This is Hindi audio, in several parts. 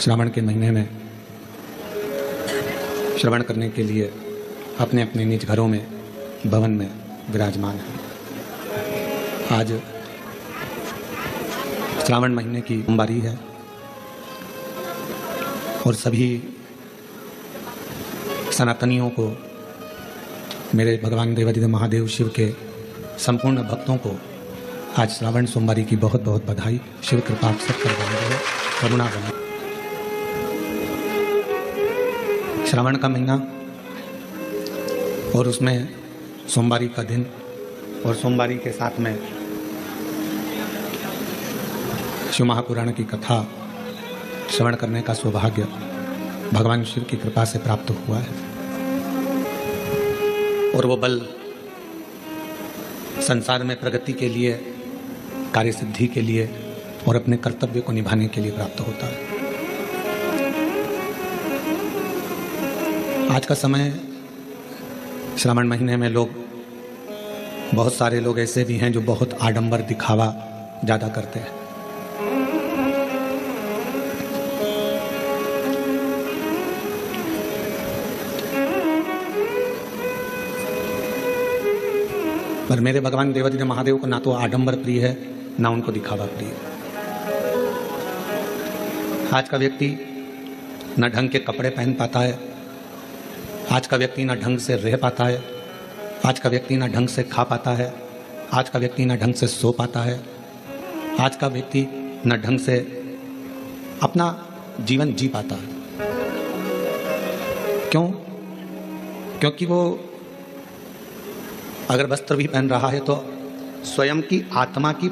श्रावण के महीने में श्रवण करने के लिए अपने अपने निज घरों में भवन में विराजमान है। आज श्रावण महीने की सोमवारी है और सभी सनातनियों को, मेरे भगवान देवाधिदेव महादेव शिव के संपूर्ण भक्तों को आज श्रावण सोमवारी की बहुत बहुत बधाई। शिव कृपा आप सब कर बने रहे, करुणा बने। श्रावण का महीना और उसमें सोमवारी का दिन और सोमवारी के साथ में शिव महापुराण की कथा श्रवण करने का सौभाग्य भगवान शिव की कृपा से प्राप्त हुआ है। और वो बल संसार में प्रगति के लिए, कार्य सिद्धि के लिए और अपने कर्तव्य को निभाने के लिए प्राप्त होता है। आज का समय, श्रावण महीने में लोग, बहुत सारे लोग ऐसे भी हैं जो बहुत आडंबर दिखावा ज़्यादा करते हैं। पर मेरे भगवान देवाधिदेव महादेव को ना तो आडंबर प्रिय है, ना उनको दिखावा प्रिय है। आज का व्यक्ति न ढंग के कपड़े पहन पाता है, आज का व्यक्ति न ढंग से रह पाता है, आज का व्यक्ति न ढंग से खा पाता है, आज का व्यक्ति न ढंग से सो पाता है, आज का व्यक्ति न ढंग से अपना जीवन जी पाता है। क्यों? क्योंकि वो अगर वस्त्र भी पहन रहा है तो स्वयं की आत्मा की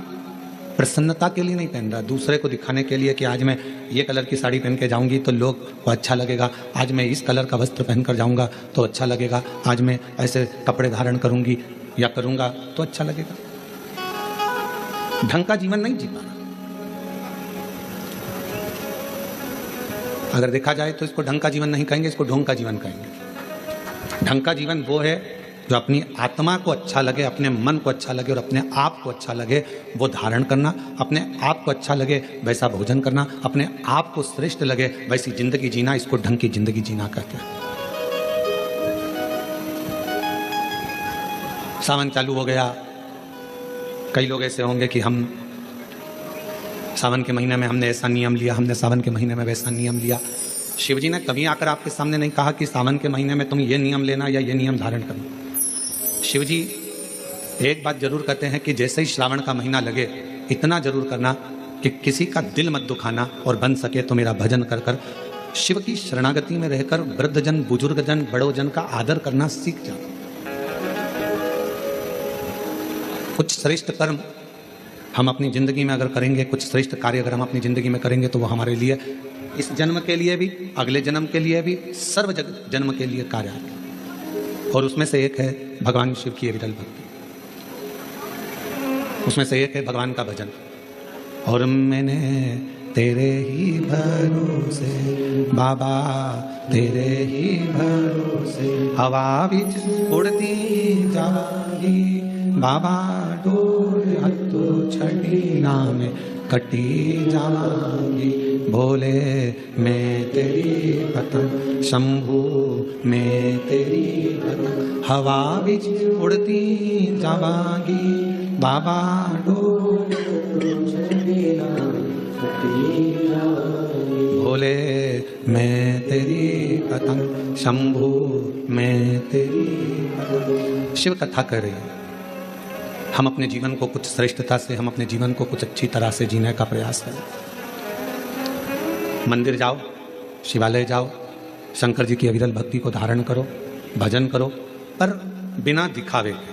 प्रसन्नता के लिए नहीं पहन रहा, दूसरे को दिखाने के लिए कि आज मैं ये कलर की साड़ी पहन के जाऊंगी तो लोग को अच्छा लगेगा, आज मैं इस कलर का वस्त्र पहनकर जाऊंगा तो अच्छा लगेगा, आज मैं ऐसे कपड़े धारण करूंगी या करूंगा तो अच्छा लगेगा। ढंग का जीवन नहीं जी पा रहा। अगर देखा जाए तो इसको ढंग का जीवन नहीं कहेंगे, इसको ढोंग का जीवन कहेंगे। ढंग का जीवन वो है जो अपनी आत्मा को अच्छा लगे, अपने मन को अच्छा लगे और अपने आप को अच्छा लगे वो धारण करना, अपने आप को अच्छा लगे वैसा भोजन करना, अपने आप को श्रेष्ठ लगे वैसी जिंदगी जीना, इसको ढंग की जिंदगी जीना कहते हैं। सावन चालू हो गया, कई लोग ऐसे होंगे कि हम सावन के महीने में हमने ऐसा नियम लिया, हमने सावन के महीने में वैसा नियम लिया। शिवजी ने कभी आकर आपके सामने नहीं कहा कि सावन के महीने में तुम ये नियम लेना या ये नियम धारण करना। शिवजी एक बात जरूर कहते हैं कि जैसे ही श्रावण का महीना लगे इतना जरूर करना कि किसी का दिल मत दुखाना और बन सके तो मेरा भजन कर कर शिव की शरणागति में रहकर वृद्धजन, बुजुर्गजन, बड़ोजन का आदर करना सीख जाओ। कुछ श्रेष्ठ कर्म हम अपनी जिंदगी में अगर करेंगे, कुछ श्रेष्ठ कार्य अगर हम अपनी जिंदगी में करेंगे तो वो हमारे लिए इस जन्म के लिए भी, अगले जन्म के लिए भी, सर्व जन्म के लिए कार्य आते। और उसमें से एक है भगवान शिव की अविरल भक्ति, उसमें से एक है भगवान का भजन। और मैंने तेरे ही भरोसे बाबा, तेरे ही भरोसे हवा बिच उड़ती जागी बाबा, डोर हत्तो छड़ी नाम कटी जावांगी। भोले मैं तेरी पतंग, शंभू मैं तेरी पतंग, हवा बिच उड़ती जावांगी बाबा, डोर छड़ी नाम कटी जावांगी। भोले मैं तेरी पतंग, शंभू मैं तेरी पतंग। शिव कथा कर रही है। हम अपने जीवन को कुछ श्रेष्ठता से, हम अपने जीवन को कुछ अच्छी तरह से जीने का प्रयास करें। मंदिर जाओ, शिवालय जाओ, शंकर जी की अविरल भक्ति को धारण करो, भजन करो, पर बिना दिखावे के।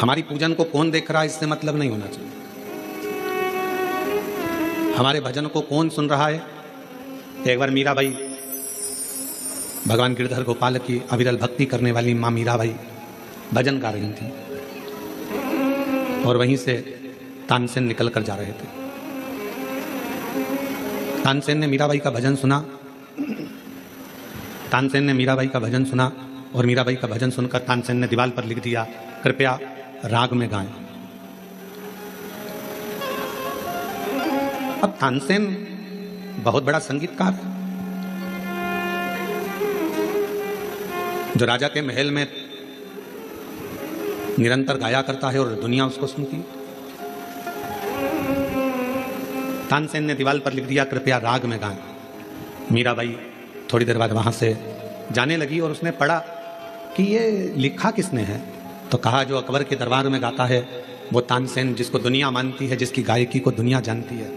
हमारी पूजन को कौन देख रहा है इससे मतलब नहीं होना चाहिए। हमारे भजन को कौन सुन रहा है। एक बार मीराबाई, भगवान गिरधर गोपाल की अविरल भक्ति करने वाली माँ मीराबाई भजन गा रही थी और वहीं से तानसेन निकल कर जा रहे थे। तानसेन ने मीराबाई का भजन सुना, तानसेन ने मीराबाई का भजन सुना और मीराबाई का भजन सुनकर तानसेन ने दीवार पर लिख दिया, कृपया राग में गाएं। अब तानसेन बहुत बड़ा संगीतकार है, जो राजा के महल में निरंतर गाया करता है और दुनिया उसको सुनती है। तानसेन ने दीवार पर लिख दिया, कृपया राग में गाएं। मीराबाई थोड़ी देर बाद वहां से जाने लगी और उसने पढ़ा कि ये लिखा किसने है, तो कहा जो अकबर के दरबार में गाता है वो तानसेन, जिसको दुनिया मानती है, जिसकी गायकी को दुनिया जानती है,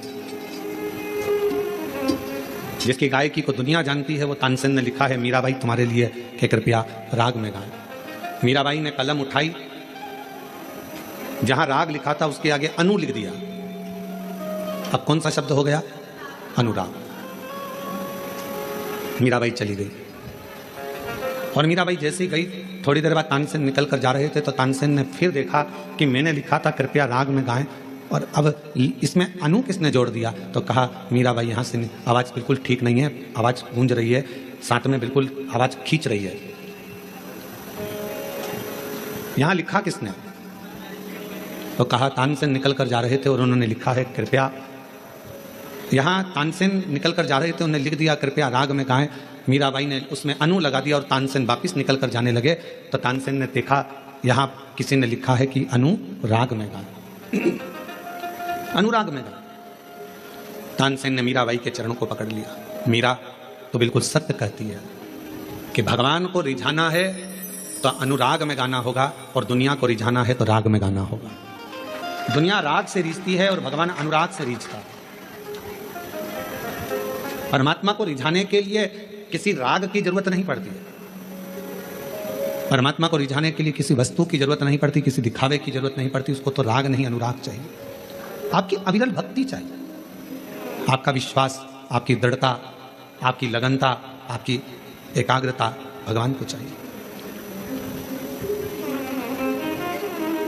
जिसकी गायकी को दुनिया जानती है, वो तानसेन ने लिखा है मीराबाई तुम्हारे लिए कि कृपया राग में गाएं। मीराबाई ने कलम उठाई, जहां राग लिखा था उसके आगे अनु लिख दिया। अब कौन सा शब्द हो गया? अनुराग। मीराबाई चली गई और मीराबाई जैसी गई, थोड़ी देर बाद तानसेन निकल कर जा रहे थे तो तानसेन ने फिर देखा कि मैंने लिखा था कृपया राग में गाएं, और अब इसमें अनु किसने जोड़ दिया? तो कहा मीराबाई यहाँ से आवाज़ बिल्कुल ठीक नहीं है, आवाज़ गूंज रही है, साथ में बिल्कुल आवाज़ खींच रही है। यहाँ लिखा किसने? तो कहा तानसेन निकल कर जा रहे थे और उन्होंने लिखा है कृपया। यहाँ तानसेन निकल कर जा रहे थे, उन्होंने लिख दिया कृपया राग में गाएं। मीराबाई ने उसमें अनु लगा दिया और तानसेन वापिस निकल कर जाने लगे तो तानसेन ने देखा यहाँ किसी ने लिखा है कि अनु राग में गाएं, अनुराग में गाएं। तानसेन ने मीराबाई के चरणों को पकड़ लिया। मीरा तो बिल्कुल सत्य कहती है कि भगवान को रिझाना है तो अनुराग में गाना होगा और दुनिया को रिझाना है तो राग में गाना होगा। दुनिया राग से रिझती है और भगवान अनुराग से रिझता है। परमात्मा को रिझाने के लिए किसी राग की जरूरत नहीं पड़ती है, परमात्मा को रिझाने के लिए किसी वस्तु की जरूरत नहीं पड़ती, किसी दिखावे की जरूरत नहीं पड़ती। उसको तो राग नहीं अनुराग चाहिए। आपकी अविरल भक्ति चाहिए, आपका विश्वास, आपकी दृढ़ता, आपकी लगनता, आपकी एकाग्रता भगवान को चाहिए।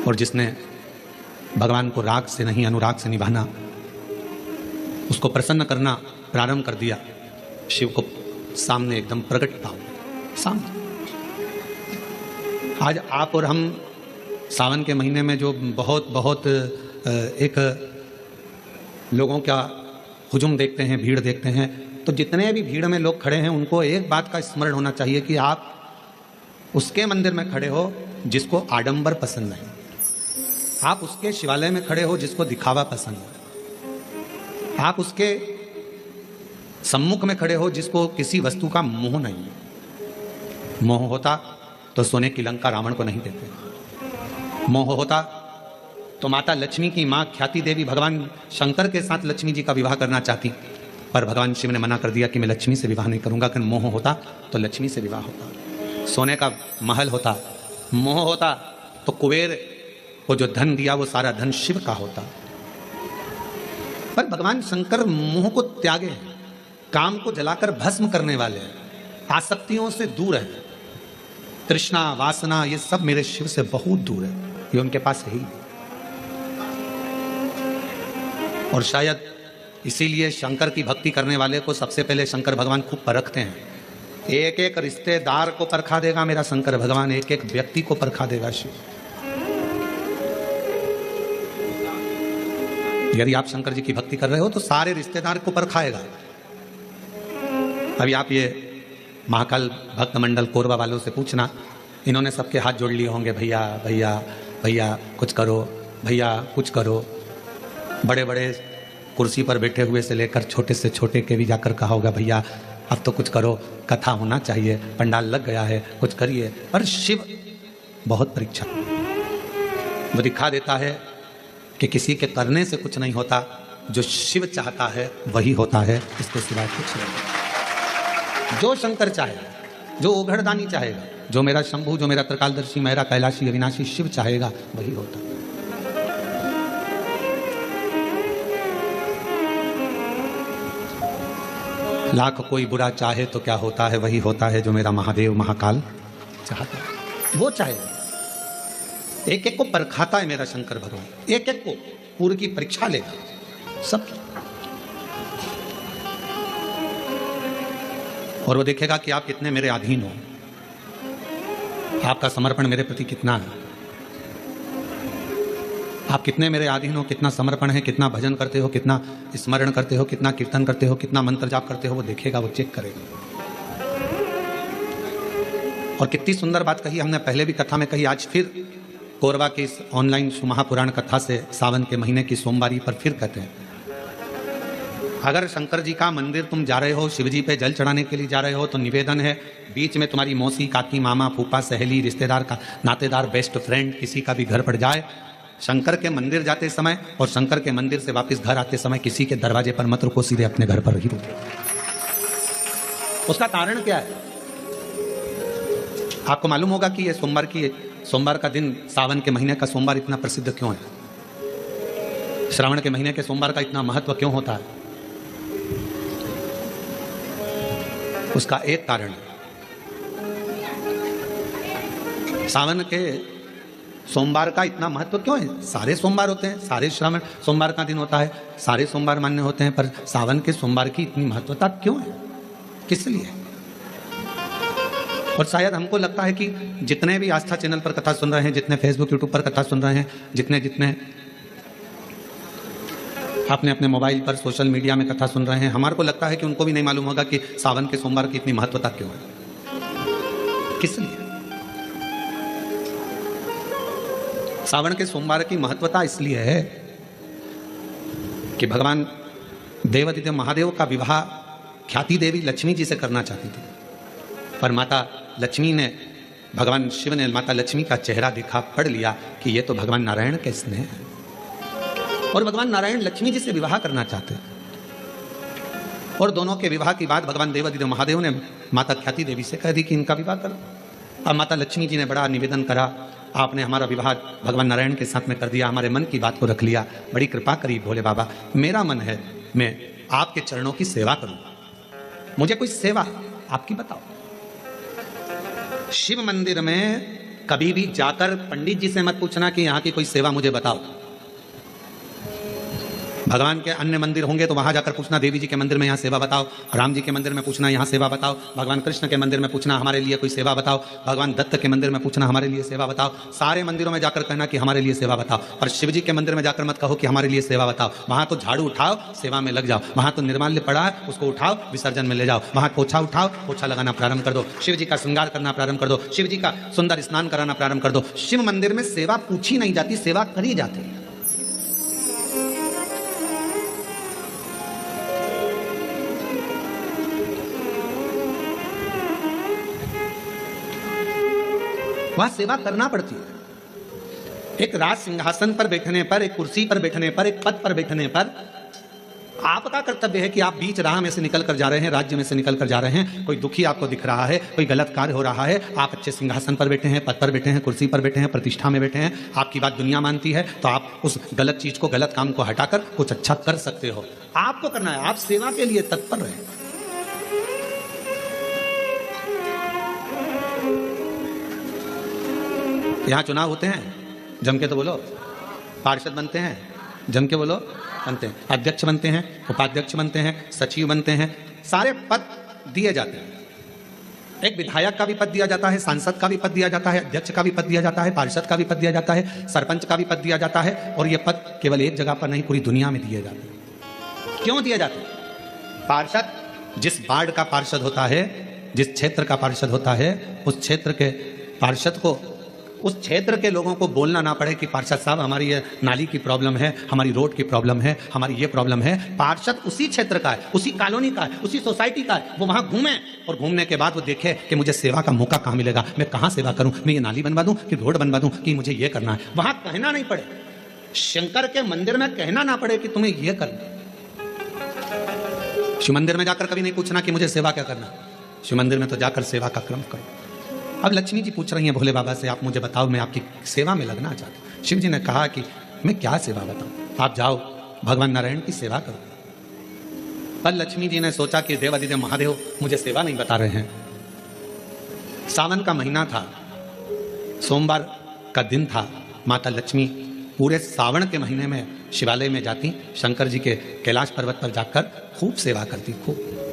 और जिसने भगवान को राग से नहीं अनुराग से निभाना, उसको प्रसन्न करना प्रारंभ कर दिया, शिव को सामने एकदम प्रकट पाओ सामने। आज आप और हम सावन के महीने में जो बहुत एक लोगों का हुजूम देखते हैं, भीड़ देखते हैं, तो जितने भी भीड़ में लोग खड़े हैं उनको एक बात का स्मरण होना चाहिए कि आप उसके मंदिर में खड़े हो जिसको आडंबर पसंद नहीं, आप उसके शिवालय में खड़े हो जिसको दिखावा पसंद है, आप उसके सम्मुख में खड़े हो जिसको किसी वस्तु का मोह नहीं है। मोह होता तो सोने की लंका रावण को नहीं देते, मोह होता तो माता लक्ष्मी की मां ख्याति देवी भगवान शंकर के साथ लक्ष्मी जी का विवाह करना चाहती, पर भगवान शिव ने मना कर दिया कि मैं लक्ष्मी से विवाह नहीं करूंगा। कि मोह होता तो लक्ष्मी से विवाह होता, सोने का महल होता। मोह होता तो कुबेर को जो धन दिया वो सारा धन शिव का होता। पर भगवान शंकर मोह को त्यागे हैं, काम को जलाकर भस्म करने वाले हैं, आसक्तियों से दूर है। तृष्णा वासना ये सब मेरे शिव से बहुत दूर है, ये उनके पास है ही नहीं। और शायद इसीलिए शंकर की भक्ति करने वाले को सबसे पहले शंकर भगवान खूब परखते हैं। एक एक रिश्तेदार को परखा देगा मेरा शंकर भगवान, एक एक व्यक्ति को परखा देगा शिव। यदि आप शंकर जी की भक्ति कर रहे हो तो सारे रिश्तेदार को परखाएगा। अभी आप ये महाकाल भक्त मंडल कोरबा वालों से पूछना, इन्होंने सबके हाथ जोड़ लिए होंगे, भैया भैया भैया कुछ करो, भैया कुछ करो। बड़े बड़े कुर्सी पर बैठे हुए से लेकर छोटे से छोटे के भी जाकर कहा होगा भैया अब तो कुछ करो, कथा होना चाहिए, पंडाल लग गया है, कुछ करिए। पर शिव बहुत परीक्षा, वो दिखा देता है कि किसी के करने से कुछ नहीं होता, जो शिव चाहता है वही होता है, इसके सिवाय कुछ नहीं। जो शंकर चाहेगा, जो ओघड़दानी चाहेगा, जो मेरा शंभु, जो मेरा त्रिकालदर्शी, मेरा कैलाशी अविनाशी शिव चाहेगा वही होता है। लाख कोई बुरा चाहे तो क्या होता है, वही होता है जो मेरा महादेव महाकाल चाहता है, वो चाहेगा। एक एक को परखाता है मेरा शंकर भगवान, एक एक को पूरी की परीक्षा लेगा सब, और वो देखेगा कि आप कितने मेरे अधीन हो, आपका समर्पण मेरे प्रति कितना है, आप कितने मेरे अधीन हो, कितना समर्पण है, कितना भजन करते हो, कितना स्मरण करते हो, कितना कीर्तन करते हो, कितना मंत्र जाप करते हो, वो देखेगा, वो चेक करेगा। और कितनी सुंदर बात कही हमने पहले भी कथा में कही, आज फिर कोरबा की इस ऑनलाइन महापुराण कथा से सावन के महीने की सोमवारी पर फिर कहते हैं, अगर शंकर जी का मंदिर तुम जा रहे हो, शिव जी पे जल चढ़ाने के लिए जा रहे हो, तो निवेदन है बीच में तुम्हारी मौसी, काकी, मामा, फूफा, सहेली, रिश्तेदार का नातेदार, बेस्ट फ्रेंड किसी का भी घर पड़ जाए, शंकर के मंदिर जाते समय और शंकर के मंदिर से वापस घर आते समय किसी के दरवाजे पर मत रुको, सीधे अपने घर पर ही रुको। उसका कारण क्या है? आपको मालूम होगा कि ये सोमवार का दिन, सावन के महीने का सोमवार इतना प्रसिद्ध क्यों है? श्रावण के महीने के सोमवार का इतना महत्व क्यों होता है? उसका एक कारण है, सावन के सोमवार का इतना महत्व क्यों है? सारे सोमवार होते हैं, सारे श्रावण सोमवार का दिन होता है, सारे सोमवार मान्य होते हैं, पर सावन के सोमवार की इतनी महत्वता क्यों है? किस लिए? और शायद हमको लगता है कि जितने भी आस्था चैनल पर कथा सुन रहे हैं, जितने फेसबुक यूट्यूब पर कथा सुन रहे हैं, जितने अपने अपने मोबाइल पर सोशल मीडिया में कथा सुन रहे हैं, हमारे को लगता है कि उनको भी नहीं मालूम होगा कि सावन के सोमवार की इतनी महत्वता क्यों है, किस लिए। सावन के सोमवार की महत्वता इसलिए है कि भगवान देवादिदेव महादेव का विवाह ख्याति देवी लक्ष्मी जी से करना चाहती थी, पर माता लक्ष्मी ने, भगवान शिव ने माता लक्ष्मी का चेहरा देखा, पढ़ लिया कि ये तो भगवान नारायण के स्नेह है, और भगवान नारायण लक्ष्मी जी से विवाह करना चाहते हैं। और दोनों के विवाह की बात भगवान देवादिदेव महादेव ने माता ख्याति देवी से कह दी कि इनका विवाह करो। अब माता लक्ष्मी जी ने बड़ा निवेदन करा, आपने हमारा विवाह भगवान नारायण के साथ में कर दिया, हमारे मन की बात को रख लिया, बड़ी कृपा करी भोले बाबा, मेरा मन है मैं आपके चरणों की सेवा करूं, मुझे कोई सेवा आपकी बताओ। शिव मंदिर में कभी भी जाकर पंडित जी से मत पूछना कि यहाँ की कोई सेवा मुझे बताओ। भगवान के अन्य मंदिर होंगे तो वहां जाकर पूछना, देवी जी के मंदिर में यहाँ सेवा बताओ, राम जी के मंदिर में पूछना यहाँ सेवा बताओ, भगवान कृष्ण के मंदिर में पूछना हमारे लिए कोई सेवा बताओ, भगवान दत्त के मंदिर में पूछना हमारे लिए सेवा बताओ। सारे मंदिरों में जाकर कहना कि हमारे लिए सेवा बताओ, और शिव जी के मंदिर में जाकर मत कहो कि हमारे लिए सेवा बताओ। वहां तो झाड़ू उठाओ, सेवा में लग जाओ, वहां तो निर्माल्य पड़ा है, उसको उठाओ, विसर्जन में ले जाओ, वहां पोछा उठाओ, पोछा लगाना प्रारंभ कर दो, शिव जी का श्रृंगार करना प्रारंभ कर दो, शिव जी का सुंदर स्नान कराना प्रारंभ कर दो। शिव मंदिर में सेवा पूछी नहीं जाती, सेवा करी जाती है। वहां सेवा करना पड़ती है। एक राज सिंहासन पर बैठने पर, एक कुर्सी पर बैठने पर, एक पद पर बैठने पर आपका कर्तव्य है कि आप बीच राह में से निकल कर जा रहे हैं, राज्य में से निकल कर जा रहे हैं, कोई दुखी आपको दिख रहा है, कोई गलत कार्य हो रहा है, आप अच्छे सिंहासन पर बैठे हैं, पद पर बैठे हैं, कुर्सी पर बैठे हैं, प्रतिष्ठा में बैठे हैं, आपकी बात दुनिया मानती है, तो आप उस गलत चीज को, गलत काम को हटाकर कुछ अच्छा कर सकते हो। आपको करना है, आप सेवा के लिए तत्पर रहें। यहाँ चुनाव होते हैं, जम के तो बोलो, पार्षद बनते हैं, जम के बोलो, बनते हैं, अध्यक्ष बनते हैं, उपाध्यक्ष बनते हैं, सचिव बनते हैं, सारे पद दिए जाते हैं। एक विधायक का भी पद दिया जाता है, सांसद का भी पद दिया जाता है, अध्यक्ष का भी पद दिया जाता है, पार्षद का भी पद दिया जाता है, सरपंच का भी पद दिया जाता है, और ये पद केवल एक जगह पर नहीं, पूरी दुनिया में दिए जाते हैं। क्यों दिए जाते हैं? पार्षद जिस वार्ड का पार्षद होता है, जिस क्षेत्र का पार्षद होता है, उस क्षेत्र के पार्षद को, उस क्षेत्र के लोगों को बोलना ना पड़े कि पार्षद साहब हमारी ये नाली की प्रॉब्लम है, हमारी रोड की प्रॉब्लम है, हमारी ये प्रॉब्लम है। पार्षद उसी क्षेत्र का है, उसी कॉलोनी का है, उसी सोसाइटी का है, वो वहां घूमे और घूमने के बाद वो देखे कि मुझे सेवा का मौका कहाँ मिलेगा, मैं कहाँ सेवा करूं, मैं ये नाली बनवा दूं कि रोड बनवा दूं कि मुझे ये करना है। वहां कहना नहीं पड़े, शंकर के मंदिर में कहना ना पड़े कि तुम्हें ये करना। शिव मंदिर में जाकर कभी नहीं पूछना कि मुझे सेवा क्या करना, शिव मंदिर में तो जाकर सेवा का क्रम करो। अब लक्ष्मी जी पूछ रही हैं भोले बाबा से, आप मुझे बताओ, मैं आपकी सेवा में लगना चाहती हूँ। शिव जी ने कहा कि मैं क्या सेवा बताऊं, आप जाओ भगवान नारायण की सेवा करो। पर लक्ष्मी जी ने सोचा कि देवादिदेव महादेव मुझे सेवा नहीं बता रहे हैं। सावन का महीना था, सोमवार का दिन था, माता लक्ष्मी पूरे सावन के महीने में शिवालय में जाती, शंकर जी के कैलाश पर्वत पर जाकर खूब सेवा करती, खूब।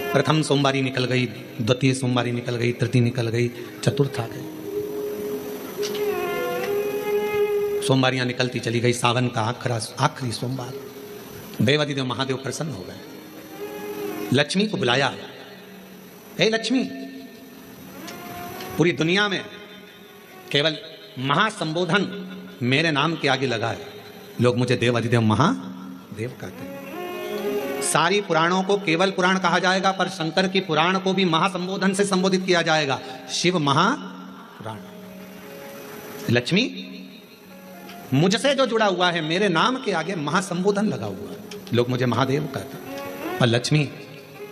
प्रथम सोमवारी निकल गई, द्वितीय सोमवारी निकल गई, तृतीय निकल गई, चतुर्थ आ गई। सोमवारियां निकलती चली गई। सावन का आखिरी सोमवार, देवाधिदेव महादेव प्रसन्न हो गए, लक्ष्मी को बुलाया। हे लक्ष्मी, पूरी दुनिया में केवल महासंबोधन मेरे नाम के आगे लगा है, लोग मुझे देवाधिदेव महादेव कहते हैं। सारी पुराणों को केवल पुराण कहा जाएगा, पर शंकर की पुराण को भी महासंबोधन से संबोधित किया जाएगा, शिव महापुराण। लक्ष्मी मुझसे जो जुड़ा हुआ है, मेरे नाम के आगे महासंबोधन लगा हुआ है, लोग मुझे महादेव कहते हैं। पर लक्ष्मी,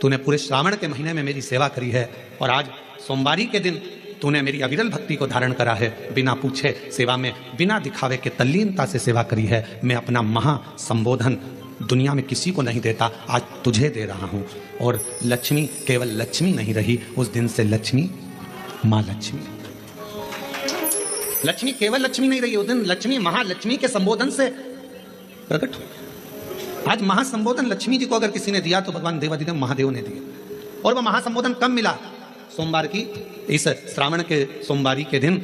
तूने पूरे श्रावण के महीने में मेरी सेवा करी है, और आज सोमवारी के दिन तूने मेरी अविरल भक्ति को धारण करा है। बिना पूछे सेवा में, बिना दिखावे के तल्लीनता से सेवा करी है। मैं अपना महासंबोधन दुनिया में किसी को नहीं देता, आज तुझे दे रहा हूं। और लक्ष्मी केवल लक्ष्मी नहीं रही, उस दिन से लक्ष्मी मां लक्ष्मी। लक्ष्मी केवल लक्ष्मी नहीं रही, उस दिन लक्ष्मी महालक्ष्मी के संबोधन से प्रकट हुई। आज महासंबोधन लक्ष्मी जी को अगर किसी ने दिया तो भगवान देवाधिदेव महादेव ने दिया। और वह महासंबोधन कब मिला? सोमवार की इस श्रावण के सोमवारी के दिन,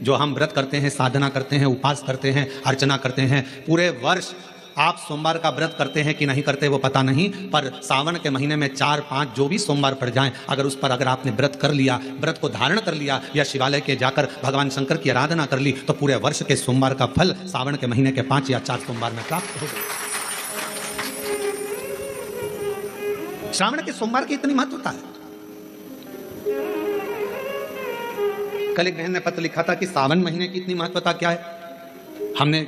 जो हम व्रत करते हैं, साधना करते हैं, उपास करते हैं, अर्चना करते हैं। पूरे वर्ष आप सोमवार का व्रत करते हैं कि नहीं करते वो पता नहीं, पर सावन के महीने में 4-5 जो भी सोमवार पड़ जाएं, अगर उस पर अगर आपने व्रत कर लिया, व्रत को धारण कर लिया, या शिवालय के जाकर भगवान शंकर की आराधना कर ली, तो पूरे वर्ष के सोमवार का फल सावन के महीने के 5 या 4 सोमवार में प्राप्त होगा। श्रावण के सोमवार की इतनी महत्वता है। कल एक बहन ने पत्र लिखा था कि सावन महीने की इतनी महत्वता क्या है। हमने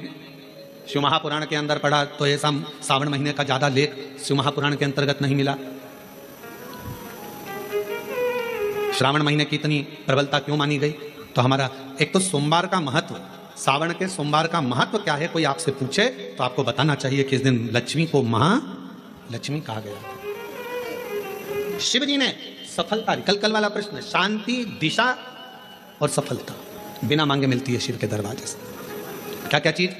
शिव महापुराण के अंदर पढ़ा तो ऐसा सावन महीने का ज्यादा लेख शिव महापुराण के अंतर्गत नहीं मिला। श्रावण महीने की इतनी प्रबलता क्यों मानी गई? तो हमारा एक तो सोमवार का महत्व, सावन के सोमवार का महत्व क्या है, कोई आपसे पूछे तो आपको बताना चाहिए कि इस दिन लक्ष्मी को महालक्ष्मी कहा गया। शिव जी ने सफलता, कल वाला प्रश्न, शांति, दिशा और सफलता बिना मांगे मिलती है शिव के दरवाजे से। क्या क्या चीज?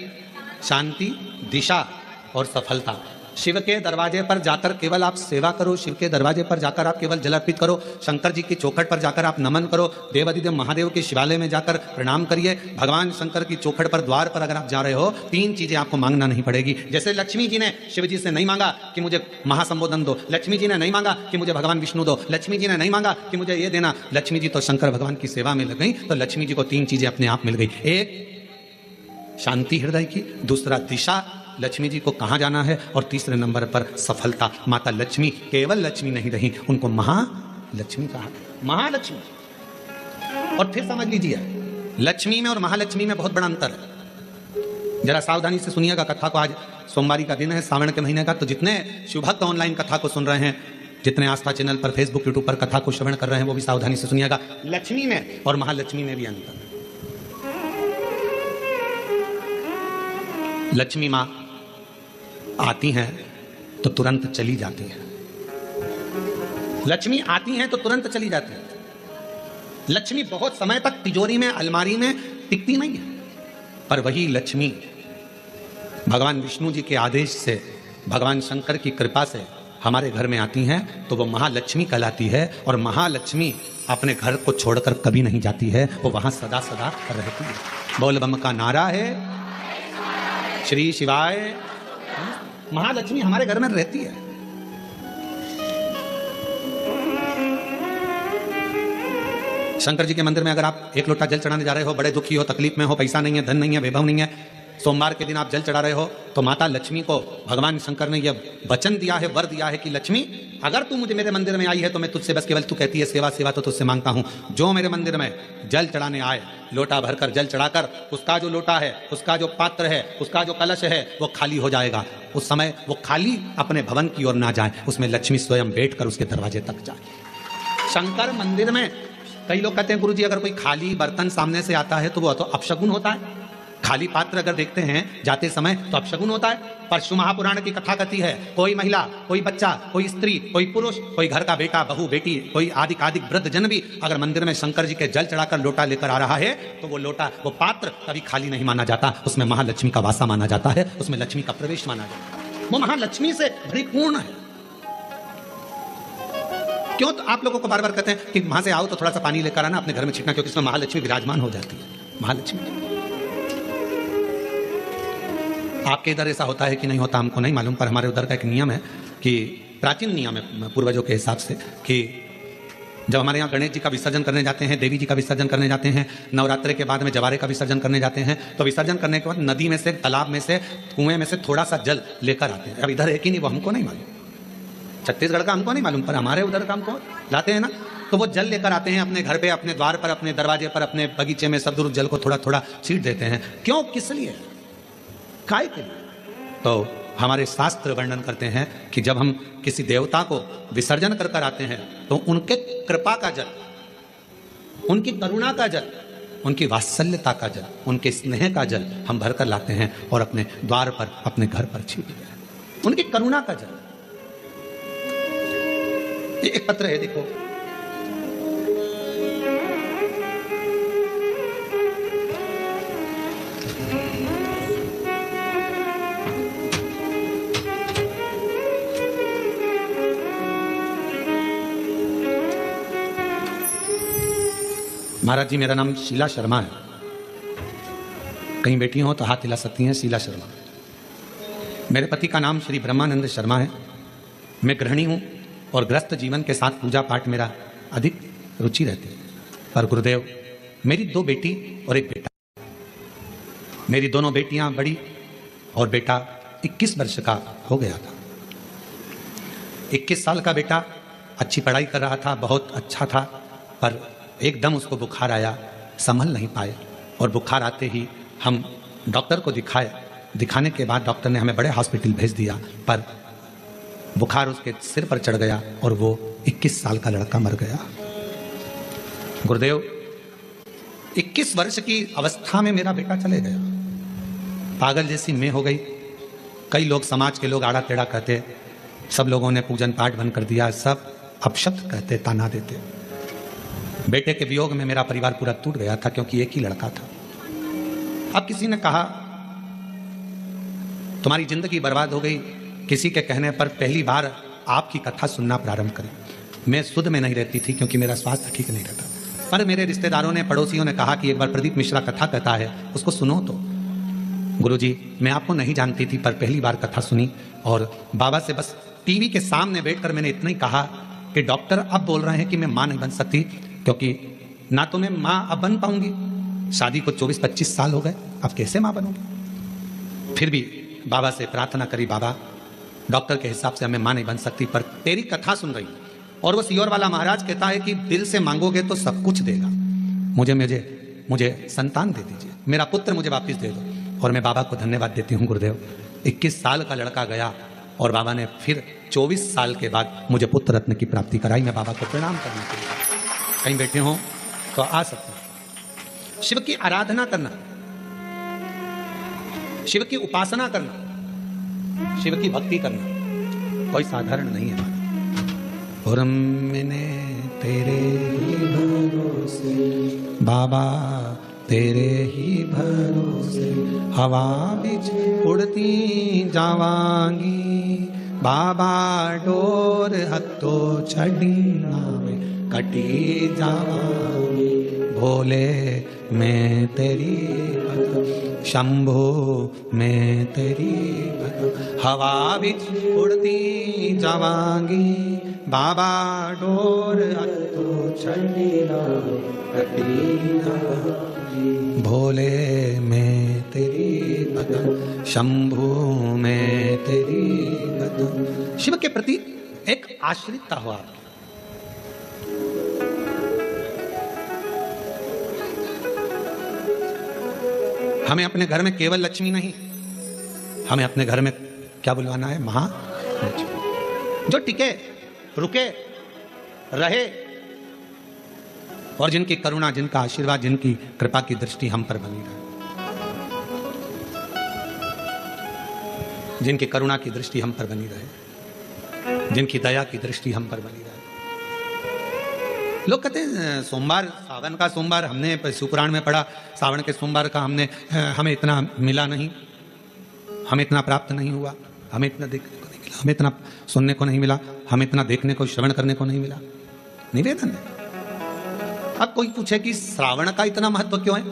शांति, दिशा और सफलता। शिव के दरवाजे पर जाकर केवल आप सेवा करो, शिव के दरवाजे पर जाकर आप केवल जल अर्पित करो, शंकर जी की चौखट पर जाकर आप नमन करो, देवाधिदेव महादेव के शिवालय में जाकर प्रणाम करिए। भगवान शंकर की चौखट पर, द्वार पर अगर आप जा रहे हो, 3 चीजें आपको मांगना नहीं पड़ेगी। जैसे लक्ष्मी जी ने शिव जी से नहीं मांगा कि मुझे महासंबोधन दो, लक्ष्मी जी ने नहीं मांगा कि मुझे भगवान विष्णु दो, लक्ष्मी जी ने नहीं मांगा कि मुझे ये देना। लक्ष्मी जी तो शंकर भगवान की सेवा में लग गई, तो लक्ष्मी जी को 3 चीजें अपने आप मिल गई। एक शांति हृदय की, दूसरा दिशा, लक्ष्मी जी को कहाँ जाना है, और तीसरे नंबर पर सफलता। माता लक्ष्मी केवल लक्ष्मी नहीं रही, उनको महालक्ष्मी कहा गया। महालक्ष्मी। और फिर समझ लीजिए, लक्ष्मी में और महालक्ष्मी में बहुत बड़ा अंतर है। जरा सावधानी से सुनिएगा कथा को। आज सोमवारी का दिन है, सावन के महीने का। तो जितने शिवभक्त ऑनलाइन कथा को सुन रहे हैं, जितने आस्था चैनल पर, फेसबुक, यूट्यूब पर कथा को श्रवण कर रहे हैं, वो भी सावधानी से सुनिएगा। लक्ष्मी में और महालक्ष्मी में भी अंतर है। लक्ष्मी माँ आती हैं तो तुरंत चली जाती हैं। लक्ष्मी आती हैं तो तुरंत चली जाती हैं। लक्ष्मी बहुत समय तक तिजोरी में, अलमारी में टिकती नहीं है। पर वही लक्ष्मी भगवान विष्णु जी के आदेश से, भगवान शंकर की कृपा से हमारे घर में आती हैं, तो वो महालक्ष्मी कहलाती है। और महालक्ष्मी अपने घर को छोड़कर कभी नहीं जाती है, वो वहां सदा सदा रहती है। बोल बम का नारा है, श्री शिवाय। महालक्ष्मी हमारे घर में रहती है। शंकर जी के मंदिर में अगर आप 1 लोटा जल चढ़ाने जा रहे हो, बड़े दुखी हो, तकलीफ में हो, पैसा नहीं है, धन नहीं है, वैभव नहीं है, सोमवार के दिन आप जल चढ़ा रहे हो, तो माता लक्ष्मी को भगवान शंकर ने यह वचन दिया है, वर दिया है कि लक्ष्मी, अगर तू मुझे मेरे मंदिर में आई है तो मैं तुझसे बस केवल, तू कहती है सेवा सेवा, तो तुझसे मांगता हूं, जो मेरे मंदिर में जल चढ़ाने आए, लोटा भरकर जल चढ़ाकर, उसका जो लोटा है, उसका जो पात्र है, उसका जो कलश है, वो खाली हो जाएगा। उस समय वो खाली अपने भवन की ओर ना जाए, उसमें लक्ष्मी स्वयं बैठकर उसके दरवाजे तक जाए। शंकर मंदिर में कई लोग कहते हैं, गुरुजी अगर कोई खाली बर्तन सामने से आता है तो वो तो अपशगुन होता है। खाली पात्र अगर देखते हैं जाते समय तो अपशगुन होता है। पर शिव महापुराण की कथा कहती है, कोई महिला, कोई बच्चा, कोई स्त्री, कोई पुरुष, कोई घर का बेटा, बहू, बेटी, कोई आदिक वृद्ध जन भी अगर मंदिर में शंकर जी के जल चढ़ाकर लोटा लेकर आ रहा है, तो वो लोटा, वो पात्र कभी खाली नहीं माना जाता। उसमें महालक्ष्मी का वासा माना जाता है, उसमें लक्ष्मी का प्रवेश माना जाता है। वो महालक्ष्मी से परिपूर्ण है। क्यों? तो आप लोगों को बार बार कहते हैं कि वहां से आओ तो थोड़ा सा पानी लेकर आना, अपने घर में छिड़कना, क्योंकि इसमें महालक्ष्मी विराजमान हो जाती है। महालक्ष्मी आपके इधर ऐसा होता है कि नहीं होता हमको नहीं मालूम, पर हमारे उधर का एक नियम है कि प्राचीन नियम है पूर्वजों के हिसाब से कि जब हमारे यहाँ गणेश जी का विसर्जन करने जाते हैं, देवी जी का विसर्जन करने जाते हैं, नवरात्रि के बाद में जवारे का विसर्जन करने जाते हैं, तो विसर्जन करने के बाद नदी में से, तालाब में से, कुएं में से थोड़ा सा जल लेकर आते हैं। अब इधर है कि नहीं वो हमको नहीं मालूम, छत्तीसगढ़ का हमको नहीं मालूम, पर हमारे उधर का हमको लाते हैं ना, तो वो जल लेकर आते हैं अपने घर पे, अपने द्वार पर, अपने दरवाजे पर, अपने बगीचे में सब दूर जल को थोड़ा थोड़ा छींट देते हैं। क्यों, किस लिए, काय के लिए? तो हमारे शास्त्र वर्णन करते हैं कि जब हम किसी देवता को विसर्जन कर कर आते हैं तो उनके कृपा का जल, उनकी करुणा का जल, उनकी वात्सल्यता का जल, उनके स्नेह का जल हम भरकर लाते हैं और अपने द्वार पर, अपने घर पर छींटते हैं, उनकी करुणा का जल। एक पत्र है, देखो, महाराज जी, मेरा नाम शीला शर्मा है। कहीं बेटी हो तो हाथ हिला सकती हैं, शीला शर्मा। मेरे पति का नाम श्री ब्रह्मानंद शर्मा है। मैं गृहिणी हूँ और गृहस्थ जीवन के साथ पूजा पाठ मेरा अधिक रुचि रहती है। पर गुरुदेव, मेरी 2 बेटी और 1 बेटा। मेरी दोनों बेटियां बड़ी और बेटा 21 वर्ष का हो गया था। 21 साल का बेटा अच्छी पढ़ाई कर रहा था, बहुत अच्छा था, पर एकदम उसको बुखार आया, संभल नहीं पाए, और बुखार आते ही हम डॉक्टर को दिखाए। दिखाने के बाद डॉक्टर ने हमें बड़े हॉस्पिटल भेज दिया, पर बुखार उसके सिर पर चढ़ गया और वो 21 साल का लड़का मर गया। गुरुदेव, 21 वर्ष की अवस्था में मेरा बेटा चले गया। पागल जैसी मैं हो गई। कई लोग, समाज के लोग आड़ा टेढ़ा कहते, सब लोगों ने पूजन पाठ बंद कर दिया, सब अपशब्द कहते, ताना देते। बेटे के वियोग में मेरा परिवार पूरा टूट गया था, क्योंकि एक ही लड़का था। अब किसी ने कहा तुम्हारी जिंदगी बर्बाद हो गई। किसी के कहने पर पहली बार आपकी कथा सुनना प्रारंभ करी। मैं शुद्ध में नहीं रहती थी क्योंकि मेरा स्वास्थ्य ठीक नहीं रहता, पर मेरे रिश्तेदारों ने, पड़ोसियों ने कहा कि एक बार प्रदीप मिश्रा कथा कहता है, उसको सुनो। तो गुरुजी, मैं आपको नहीं जानती थी, पर पहली बार कथा सुनी और बाबा से बस टीवी के सामने बैठकर मैंने इतना ही कहा कि डॉक्टर अब बोल रहे हैं कि मैं मां नहीं बन सकती, क्योंकि ना तो मैं मां अब बन पाऊंगी, शादी को 24-25 साल हो गए, अब कैसे मां बनूंगी। फिर भी बाबा से प्रार्थना करी, बाबा डॉक्टर के हिसाब से हमें मां नहीं बन सकती, पर तेरी कथा सुन रही। और वो सियोर वाला महाराज कहता है कि दिल से मांगोगे तो सब कुछ देगा। मुझे संतान दे दीजिए, मेरा पुत्र मुझे वापिस दे दो। और मैं बाबा को धन्यवाद देती हूँ गुरुदेव। 21 साल का लड़का गया और बाबा ने फिर 24 साल के बाद मुझे पुत्र रत्न की प्राप्ति कराई। मैं बाबा को प्रणाम करने के लिए, कहीं बैठे हो तो आ सकते हैं। शिव की आराधना करना, शिव की उपासना करना, शिव की भक्ति करना कोई साधारण नहीं है। और मैंने तेरे ही भरोसे बाबा, तेरे ही भरोसे हवा बिच उड़ती जावांगी। बाबा डोर हथो छड़ी नावे कटी जावांगी। भोले मैं तेरी भक्त, शंभो मैं तेरी भक्त, हवा बिच उड़ती जावांगी। बाबा डोर हथो छड़ी नावे कटी जावांगी। भोले मैं तेरी भक्त, शंभो मैं तेरी भक्त। शिव के प्रति एक आश्रितता हुआ। हमें अपने घर में केवल लक्ष्मी नहीं, हमें अपने घर में क्या बुलवाना है, महालक्ष्मी, जो टिके, रुके, रहे और जिनकी करुणा, जिनका आशीर्वाद, जिनकी कृपा की दृष्टि हम पर बनी रहे, जिनकी करुणा की दृष्टि हम पर बनी रहे, जिनकी दया की दृष्टि हम पर बनी रहे। लोग कहते हैं सोमवार, सावन का सोमवार, हमने शिवपुराण में पढ़ा, सावन के सोमवार का हमें इतना मिला नहीं, हमें इतना प्राप्त नहीं हुआ, हमें इतना देखने को नहीं मिला, हमें इतना सुनने को नहीं मिला, हमें इतना देखने को, श्रवण करने को नहीं मिला। निवेदन है। अब कोई पूछे कि श्रावण का इतना महत्व क्यों है,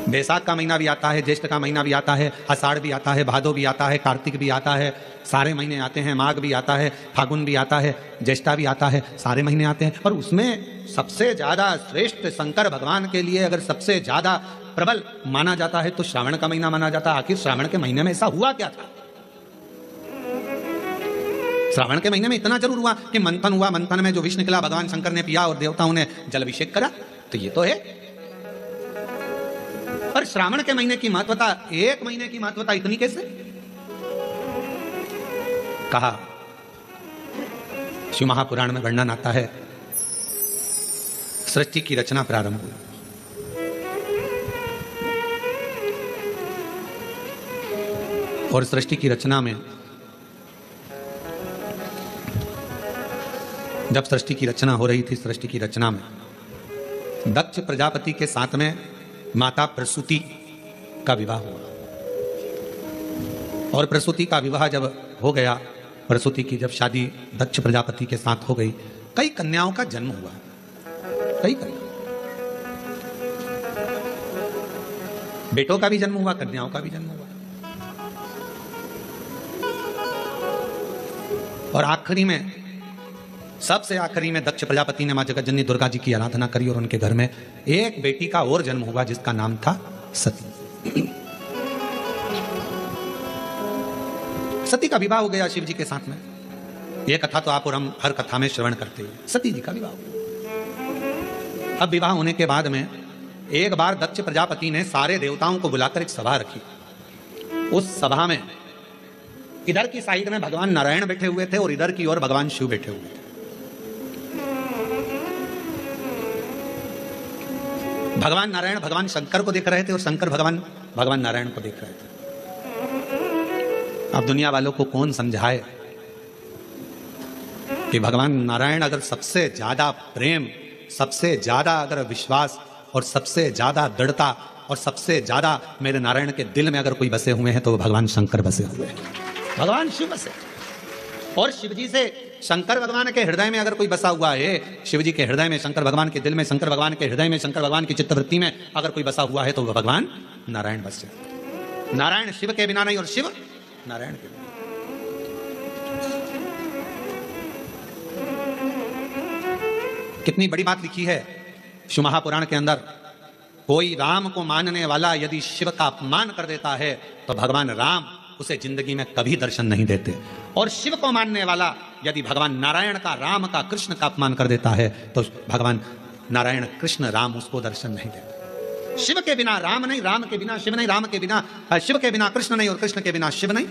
बैसाख का महीना भी आता है, ज्येष्ठ का महीना भी आता है, आषाढ़ भी आता है, भादो भी आता है, कार्तिक भी आता है, सारे महीने आते हैं, माघ भी आता है, फागुन भी आता है, ज्येष्ठा भी आता है, सारे महीने आते हैं। और उसमें सबसे ज्यादा श्रेष्ठ शंकर भगवान के लिए अगर सबसे ज्यादा प्रबल माना जाता है तो श्रावण का महीना माना जाता है। आखिर श्रावण के महीने में ऐसा हुआ क्या था? श्रावण के महीने में इतना जरूर हुआ कि मंथन हुआ, मंथन में जो विष निकला भगवान शंकर ने पिया और देवताओं ने जल अभिषेक करा, तो ये तो है। पर श्रावण के महीने की महत्वता, एक महीने की महत्वता इतनी कैसे? कहा शिव महापुराण में वर्णन आता है, सृष्टि की रचना प्रारंभ हुई। और सृष्टि की रचना में जब सृष्टि की रचना हो रही थी, सृष्टि की रचना में दक्ष प्रजापति के साथ में माता प्रसूति का विवाह हुआ। और प्रसूति का विवाह जब हो गया, प्रसूति की जब शादी दक्ष प्रजापति के साथ हो गई, कई कन्याओं का जन्म हुआ, कई कन्या, बेटों का भी जन्म हुआ, कन्याओं का भी जन्म हुआ। और आखिरी में, सबसे आखिरी में दक्ष प्रजापति ने मां जगतजननी दुर्गा जी की आराधना करी और उनके घर में एक बेटी का और जन्म हुआ जिसका नाम था सती। सती का विवाह हो गया शिव जी के साथ में। यह कथा तो आप और हम हर कथा में श्रवण करते हैं। सती जी का विवाह हुआ। अब विवाह होने के बाद में एक बार दक्ष प्रजापति ने सारे देवताओं को बुलाकर एक सभा रखी। उस सभा में इधर की साइड में भगवान नारायण बैठे हुए थे और इधर की ओर भगवान शिव बैठे हुए थे। भगवान नारायण भगवान शंकर को देख रहे थे और शंकर भगवान नारायण को देख रहे थे। अब दुनिया वालों को कौन समझाए कि भगवान नारायण अगर सबसे ज्यादा प्रेम, सबसे ज्यादा अगर विश्वास और सबसे ज्यादा दृढ़ता और सबसे ज्यादा मेरे नारायण के दिल में अगर कोई बसे हुए हैं तो वो भगवान शंकर बसे हुए हैं, भगवान शिव बसे। और शिव जी से शंकर भगवान के हृदय में अगर कोई बसा हुआ है, शिव जी के हृदय में, शंकर भगवान के दिल में, शंकर भगवान के हृदय में, शंकर भगवान की चित्तवृत्ति में अगर कोई बसा हुआ है तो वह भगवान नारायण बस जाए। नारायण शिव के बिना नहीं और शिव नारायण के बिना। कितनी बड़ी बात लिखी है शिव महापुराण के अंदर। कोई राम को मानने वाला यदि शिव का अपमान कर देता है तो भगवान राम उसे जिंदगी में कभी दर्शन नहीं देते। और शिव को मानने वाला यदि भगवान नारायण का, राम का, कृष्ण का अपमान कर देता है तो भगवान नारायण, कृष्ण, राम उसको दर्शन नहीं देते। शिव के बिना राम नहीं, राम के बिना शिव नहीं, राम के बिना शिव के बिना कृष्ण नहीं और कृष्ण के बिना शिव नहीं।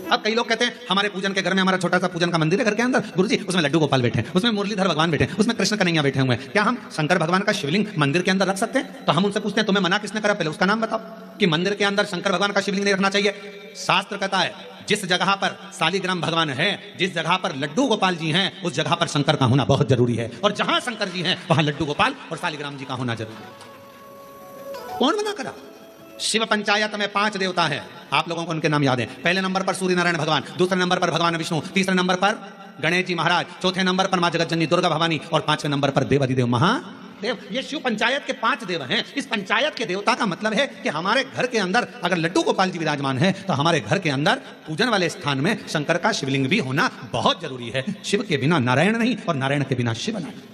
अब कई लोग कहते हैं हमारे पूजन के घर में, हमारा छोटा सा पूजन का मंदिर है घर के अंदर, गुरुजी उसमें लड्डू गोपाल बैठे हैं, उसमें मुरलीधर भगवान बैठे हैं, उसमें कृष्ण कन्हैया बैठे हुए हैं, क्या हम शंकर भगवान का शिवलिंग मंदिर के अंदर रख सकते हैं? तो हम उनसे पूछते हैं तुम्हें मना किसने करा, पहले उसका नाम बताओ कि मंदिर के अंदर शंकर भगवान का शिवलिंग नहीं रखना चाहिए। शास्त्र कहता है जिस जगह पर शालिग्राम भगवान है, जिस जगह पर लड्डू गोपाल जी हैं, उस जगह पर शंकर का होना बहुत जरूरी है। और जहां शंकर जी हैं वहां लड्डू गोपाल और शालिग्राम जी का होना जरूरी है। कौन मना करा? शिव पंचायत में 5 देवता हैं, आप लोगों को उनके नाम याद है। पहले नंबर पर सूर्य नारायण भगवान, दूसरे नंबर पर भगवान विष्णु, तीसरे नंबर पर गणेश जी महाराज, चौथे नंबर पर मां जगतजननी दुर्गा भवानी और 5वें नंबर पर देवाधिदेव महादेव। ये शिव पंचायत के 5 देव हैं। इस पंचायत के देवता का मतलब है कि हमारे घर के अंदर अगर लड्डू गोपाल जी विराजमान है तो हमारे घर के अंदर पूजन वाले स्थान में शंकर का शिवलिंग भी होना बहुत जरूरी है। शिव के बिना नारायण नहीं और नारायण के बिना शिव नहीं।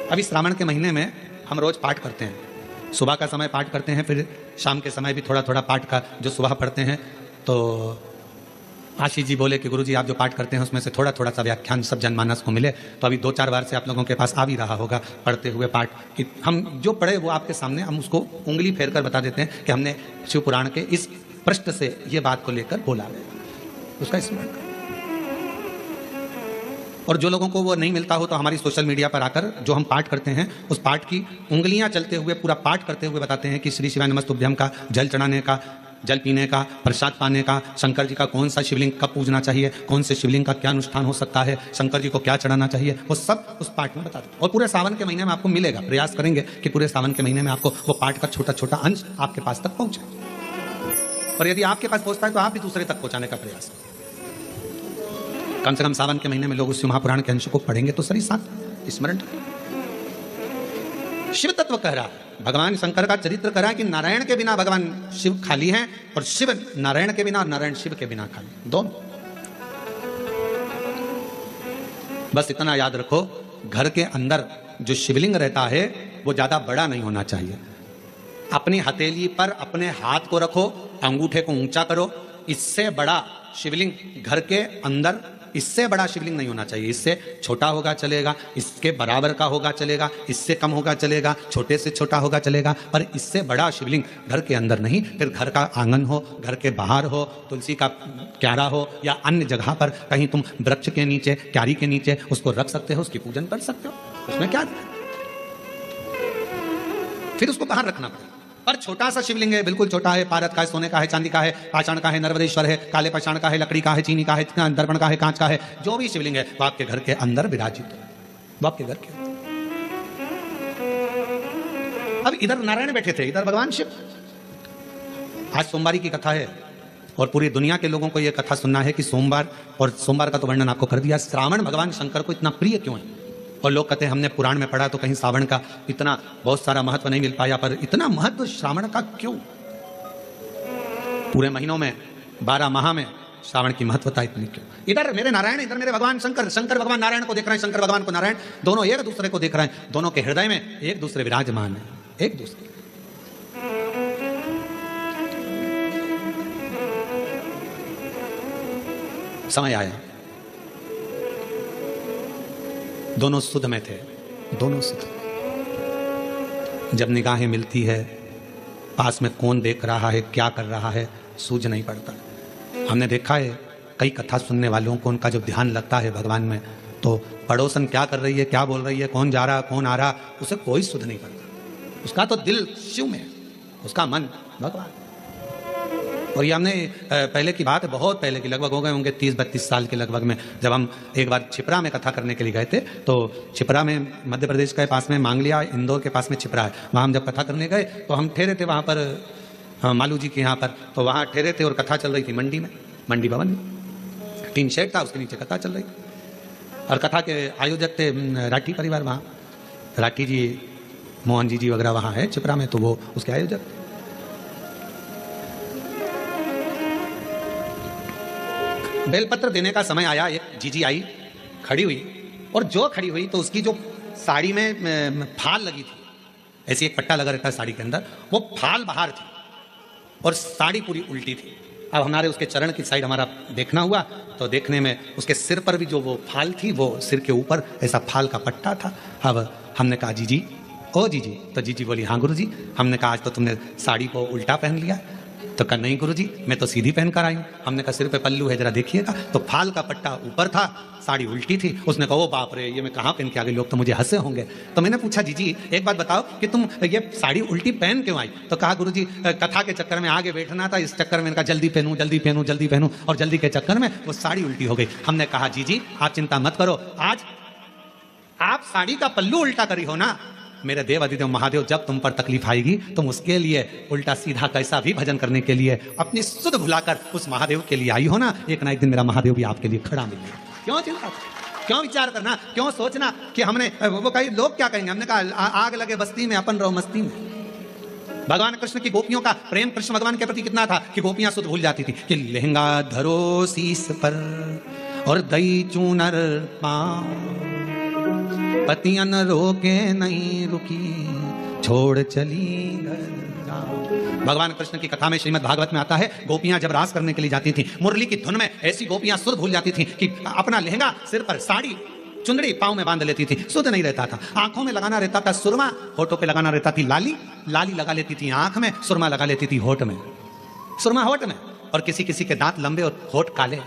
अभी श्रावण के महीने में हम रोज पाठ करते हैं, सुबह का समय पाठ करते हैं, फिर शाम के समय भी थोड़ा थोड़ा पाठ का जो सुबह पढ़ते हैं। तो आशीष जी बोले कि गुरुजी आप जो पाठ करते हैं उसमें से थोड़ा थोड़ा सा व्याख्यान सब जनमानस को मिले। तो अभी 2-4 बार से आप लोगों के पास आ भी रहा होगा पढ़ते हुए पाठ कि हम जो पढ़े वो आपके सामने हम उसको उंगली फेर कर बता देते हैं कि हमने शिव पुराण के इस पृष्ठ से ये बात को लेकर बोला है, उसका स्मरण करें। और जो लोगों को वो नहीं मिलता हो तो हमारी सोशल मीडिया पर आकर जो हम पाठ करते हैं उस पाठ की उंगलियां चलते हुए पूरा पाठ करते हुए बताते हैं कि श्री शिवाय नमस्तुभ्यम का जल चढ़ाने का, जल पीने का, प्रसाद पाने का, शंकर जी का कौन सा शिवलिंग कब पूजना चाहिए, कौन से शिवलिंग का क्या अनुष्ठान हो सकता है, शंकर जी को क्या चढ़ाना चाहिए, वो सब उस पाठ में बताते हैं। और पूरे सावन के महीने में आपको मिलेगा। प्रयास करेंगे कि पूरे सावन के महीने में आपको वो पाठ का छोटा छोटा अंश आपके पास तक पहुंचे। और यदि आपके पास पहुंचता है तो आप भी दूसरे तक पहुंचाने का प्रयास करें। कम से कम सावन के महीने में लोग उस महापुराण के अंश को पढ़ेंगे तो सही साथ स्मरण। शिव तत्व कह रहा है, भगवान शंकर का चरित्र कह रहा है कि नारायण के बिना भगवान शिव खाली हैं और शिव नारायण के बिना और नारायण शिव के बिना खाली, दोनों। बस इतना याद रखो, घर के अंदर जो शिवलिंग रहता है वो ज्यादा बड़ा नहीं होना चाहिए। अपनी हथेली पर अपने हाथ को रखो, अंगूठे को ऊंचा करो, इससे बड़ा शिवलिंग घर के अंदर, इससे बड़ा शिवलिंग नहीं होना चाहिए। इससे छोटा होगा चलेगा, इसके बराबर का होगा चलेगा, इससे कम होगा चलेगा, छोटे से छोटा होगा चलेगा, पर इससे बड़ा शिवलिंग घर के अंदर नहीं। फिर घर का आंगन हो, घर के बाहर हो, तुलसी का क्यारा हो या अन्य जगह पर कहीं तुम वृक्ष के नीचे, क्यारी के नीचे उसको रख सकते हो, उसकी पूजन कर सकते हो, उसमें क्या दिक्कत। फिर उसको बाहर रखना पड़ेगा। पर छोटा सा शिवलिंग है, बिल्कुल छोटा है, पारद का है, सोने का है, चांदी का है, पाषाण का है, नर्मदेश्वर है, काले पाषाण का है, लकड़ी का है, चीनी का है, दर्पण का है, कांच का है, जो भी शिवलिंग है वो आपके घर के अंदर विराजित है, वो आपके घर के। अब इधर नारायण बैठे थे, इधर भगवान शिव। आज सोमवारी की कथा है और पूरी दुनिया के लोगों को यह कथा सुनना है कि सोमवार, और सोमवार का तो वर्णन आपको कर दिया। श्रावण भगवान शंकर को इतना प्रिय क्यों है? और लोग कहते हैं हमने पुराण में पढ़ा तो कहीं श्रावण का इतना बहुत सारा महत्व नहीं मिल पाया, पर इतना महत्व श्रावण का क्यों? पूरे महीनों में 12 माह में श्रावण की महत्वता इतनी क्यों? इधर मेरे नारायण, इधर मेरे भगवान शंकर, शंकर भगवान नारायण को देख रहे हैं, शंकर भगवान को नारायण, दोनों एक दूसरे को देख रहे हैं, दोनों के हृदय में एक दूसरे विराजमान है, एक दूसरे। समय आया, दोनों सुध में थे, दोनों सुध। जब निगाहें मिलती है, पास में कौन देख रहा है, क्या कर रहा है, सूझ नहीं पड़ता। हमने देखा है कई कथा सुनने वालों को, उनका जब ध्यान लगता है भगवान में, तो पड़ोसन क्या कर रही है, क्या बोल रही है, कौन जा रहा, कौन आ रहा, उसे कोई सुध नहीं पड़ता। उसका तो दिल शिव में, उसका मन भगवान। और ये हमने पहले की बात है, बहुत पहले की, लगभग हो गए होंगे 30-32 साल के लगभग में, जब हम एक बार छिपरा में कथा करने के लिए गए थे। तो छिपरा में, मध्य प्रदेश के पास में मांगलिया, इंदौर के पास में छिपरा है, वहाँ हम जब कथा करने गए तो हम ठहरे थे वहाँ पर मालू जी के यहाँ पर, तो वहाँ ठहरे थे और कथा चल रही थी मंडी में, मंडी भवन में, टीन शेड था, उसके नीचे कथा चल रही। और कथा के आयोजक थे राठी परिवार, वहाँ राठी जी, मोहन जी वगैरह वहाँ है छिपरा में, तो वो उसके आयोजक। बेलपत्र देने का समय आया, एक जीजी आई, खड़ी हुई, और जो खड़ी हुई तो उसकी जो साड़ी में फाल लगी थी, ऐसी एक पट्टा लगा रहता है साड़ी के अंदर, वो फाल बाहर थी और साड़ी पूरी उल्टी थी। अब हमारे उसके चरण की साइड हमारा देखना हुआ, तो देखने में उसके सिर पर भी जो वो फाल थी, वो सिर के ऊपर ऐसा फाल का पट्टा था। अब हमने कहा जीजी, ओ जीजी, तो जीजी बोली हाँ गुरुजी। हमने कहा आज तो तुमने साड़ी को उल्टा पहन लिया। तो कहा नहीं गुरुजी, मैं तो सीधी पहन कर आई हूँ। हमने कहा सिर पे पल्लू है, जरा देखिएगा। तो फाल का पट्टा ऊपर था, साड़ी उल्टी थी। उसने कहा ओ बाप रे, ये मैं कहाँ पहन के आ गई, लोग तो मुझे हंसे होंगे। तो मैंने पूछा जीजी एक बात बताओ कि तुम ये साड़ी उल्टी पहन क्यों आई? तो कहा गुरुजी कथा के चक्कर में आगे बैठना था, इस चक्कर में इनका जल्दी पहनूं जल्दी पहनूं जल्दी पहनूं, और जल्दी के चक्कर में वो साड़ी उल्टी हो गई। हमने कहा जीजी आप चिंता मत करो, आज आप साड़ी का पल्लू उल्टा करी हो ना, मेरे देव अधिदेव महादेव जब तुम पर तकलीफ आएगी, तुम उसके लिए उल्टा सीधा कैसा भी भजन करने के लिए अपनी सुध भुलाकर उस महादेव के लिए आई हो ना, एक ना एक दिन मेरा महादेव भी आपके लिए खड़ा मिलेगा। क्यों चिंता, क्यों विचार करना, क्यों सोचना कि हमने वो कहीं लोग क्या कहेंगे। हमने कहा आग लगे बस्ती में, अपन रहो मस्ती में। भगवान कृष्ण की गोपियों का प्रेम कृष्ण भगवान के प्रति कितना था कि गोपियां सुध भूल जाती थी कि लहंगा धरो शीस पर और दई चूनर पाँव, पतियन रोके नहीं रुकी, छोड़ चली घर जाओ। भगवान कृष्ण की कथा में श्रीमद् भागवत में आता है, गोपियां जब रास करने के लिए जाती थी, मुरली की धुन में ऐसी गोपियां सुध भूल जाती थी कि अपना लहंगा सिर पर, साड़ी चुंदड़ी पाँव में बांध लेती थी, सुध नहीं रहता था। आंखों में लगाना रहता था सुरमा, होठों पे लगाना रहता थी लाली, लाली लगा लेती थी आंख में, सुरमा लगा लेती थी होठ में, सुरमा होठ में। और किसी किसी के दांत लंबे और होठ काले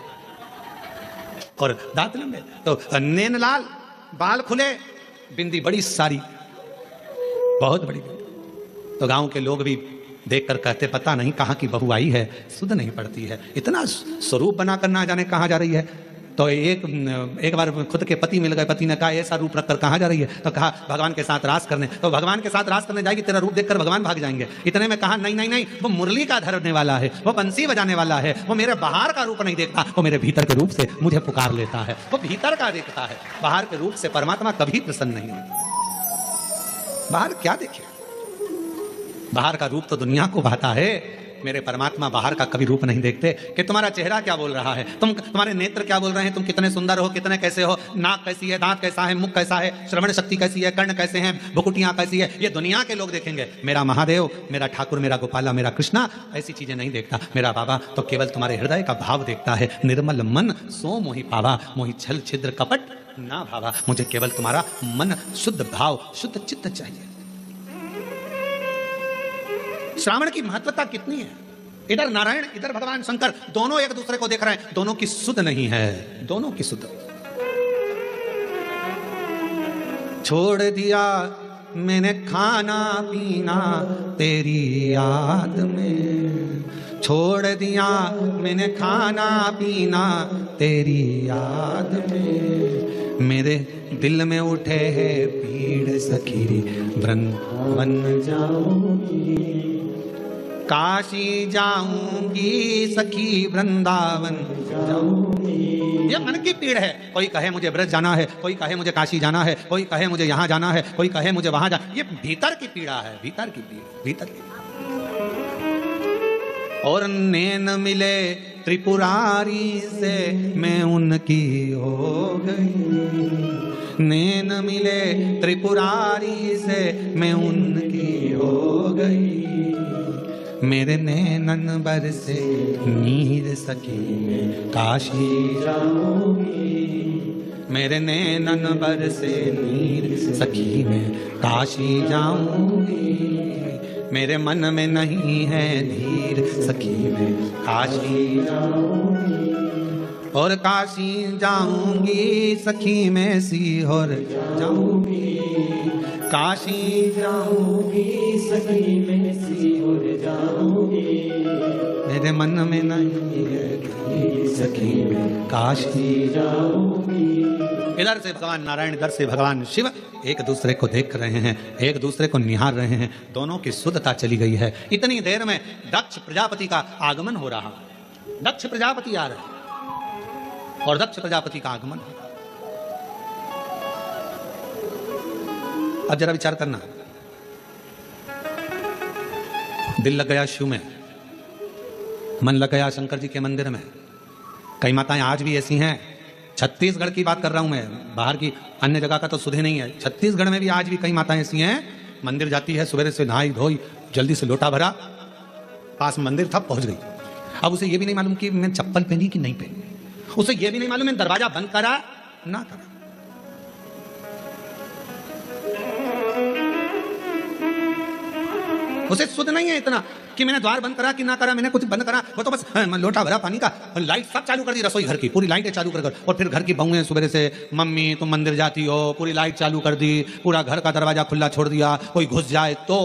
और दांत लंबे, तो नैन लाल, बाल खुले, बिंदी बड़ी सारी, बहुत बड़ी बिंदी। तो गांव के लोग भी देखकर कहते पता नहीं कहाँ की बहू आई है, सुध नहीं पड़ती है, इतना स्वरूप बनाकर ना जाने कहाँ जा रही है। तो एक बार खुद के पति मिल गए, पति ने कहा ऐसा रूप रखकर कहाँ जा रही है? तो कहा भगवान के साथ रास करने। तो भगवान के साथ रास करने जाएगी, तेरा रूप देखकर भगवान भाग जाएंगे। इतने में कहा नहीं नहीं नहीं, वो मुरली का धरने वाला है, वो बंसी बजाने वाला है, वो मेरे बाहर का रूप नहीं देखता, वो मेरे भीतर के रूप से मुझे पुकार लेता है, वो भीतर का देखता है, बाहर के रूप से परमात्मा कभी प्रसन्न नहीं होता। बाहर क्या देखे? बाहर का रूप तो दुनिया को भाता है, मेरे परमात्मा बाहर का कभी रूप नहीं देखते कि तुम्हारा चेहरा क्या बोल रहा है, तुम्हारे नेत्र क्या बोल रहे हैं, तुम कितने सुंदर हो, कितने कैसे हो, नाक कैसी है, दांत कैसा है, मुख कैसा है, श्रवण शक्ति कैसी है, कर्ण कैसे हैं, भुकुटियां कैसी है, ये दुनिया के लोग देखेंगे। मेरा महादेव, मेरा ठाकुर, मेरा गोपाला, मेरा कृष्णा ऐसी चीजें नहीं देखता। मेरा बाबा तो केवल तुम्हारे हृदय का भाव देखता है। निर्मल मन सो मोहि पावा, मोहि छल छिद्र कपट ना भावा। मुझे केवल तुम्हारा मन शुद्ध भाव, शुद्ध चित्त चाहिए। श्रावण की महत्वता कितनी है? इधर नारायण, इधर भगवान शंकर, दोनों एक दूसरे को देख रहे हैं, दोनों की सुध नहीं है, दोनों की सुध। छोड़ दिया मैंने खाना पीना तेरी याद में, छोड़ दिया मैंने खाना पीना तेरी याद में, मेरे दिल में उठे है पीड़ सखी वृंदावन जाऊंगी, काशी जाऊंगी सखी वृंदावन जाऊंगी। ये मन की पीड़ है। कोई कहे मुझे ब्रज जाना है, कोई कहे मुझे काशी जाना है, कोई कहे मुझे यहाँ जाना है, कोई कहे मुझे वहां जाना। ये भीतर की पीड़ा है, भीतर की पीड़ा, भीतर की। और नैन मिले त्रिपुरारी से मैं उनकी हो गई, नैन मिले त्रिपुरारी से मैं उनकी हो गई, मेरे नैनन बरसे नीर सखी में काशी जाऊंगी, मेरे नैनन बरसे नीर सखी में काशी जाऊंगी, मेरे मन में नहीं है धीर सखी में काशी जाऊंगी, और काशी जाऊंगी सखी में सीहोर जाऊंगी, काशी जाऊंगी सखी में सीहोर जाऊंगी, मेरे मन में नहीं है सखी में काशी जाऊंगी। इधर से भगवान नारायण, इधर से भगवान शिव एक दूसरे को देख रहे हैं, एक दूसरे को निहार रहे हैं, दोनों की शुद्धता चली गई है। इतनी देर में दक्ष प्रजापति का आगमन हो रहा है। दक्ष प्रजापति आ रहे हैं और दक्ष प्रजापति का आगमन। अब जरा विचार करना, दिल लग गया शिव में, मन लग गया शंकर जी के मंदिर में। कई माताएं आज भी ऐसी हैं, छत्तीसगढ़ की बात कर रहा हूं मैं, बाहर की अन्य जगह का तो सुधे नहीं है, छत्तीसगढ़ में भी आज भी कई माताएं ऐसी हैं, मंदिर जाती है, सवेरे से नहाई धोई, जल्दी से लोटा भरा, पास मंदिर था, पहुंच गई। अब उसे ये भी नहीं मालूम कि मैं चप्पल पहनी कि नहीं पहनी, उसे ये भी नहीं मालूम मैंने दरवाजा बंद करा ना करा। उसे सुध नहीं है इतना कि मैंने द्वार बंद करा कि ना करा, मैंने कुछ बंद करा, वो तो बस लोटा भरा पानी का, लाइट सब चालू कर दी, रसोई घर की पूरी लाइटें चालू कर, और फिर घर की बहुएं सुबह से, मम्मी तुम मंदिर जाती हो, पूरी लाइट चालू कर दी, पूरा घर का दरवाजा खुला छोड़ दिया, कोई घुस जाए तो,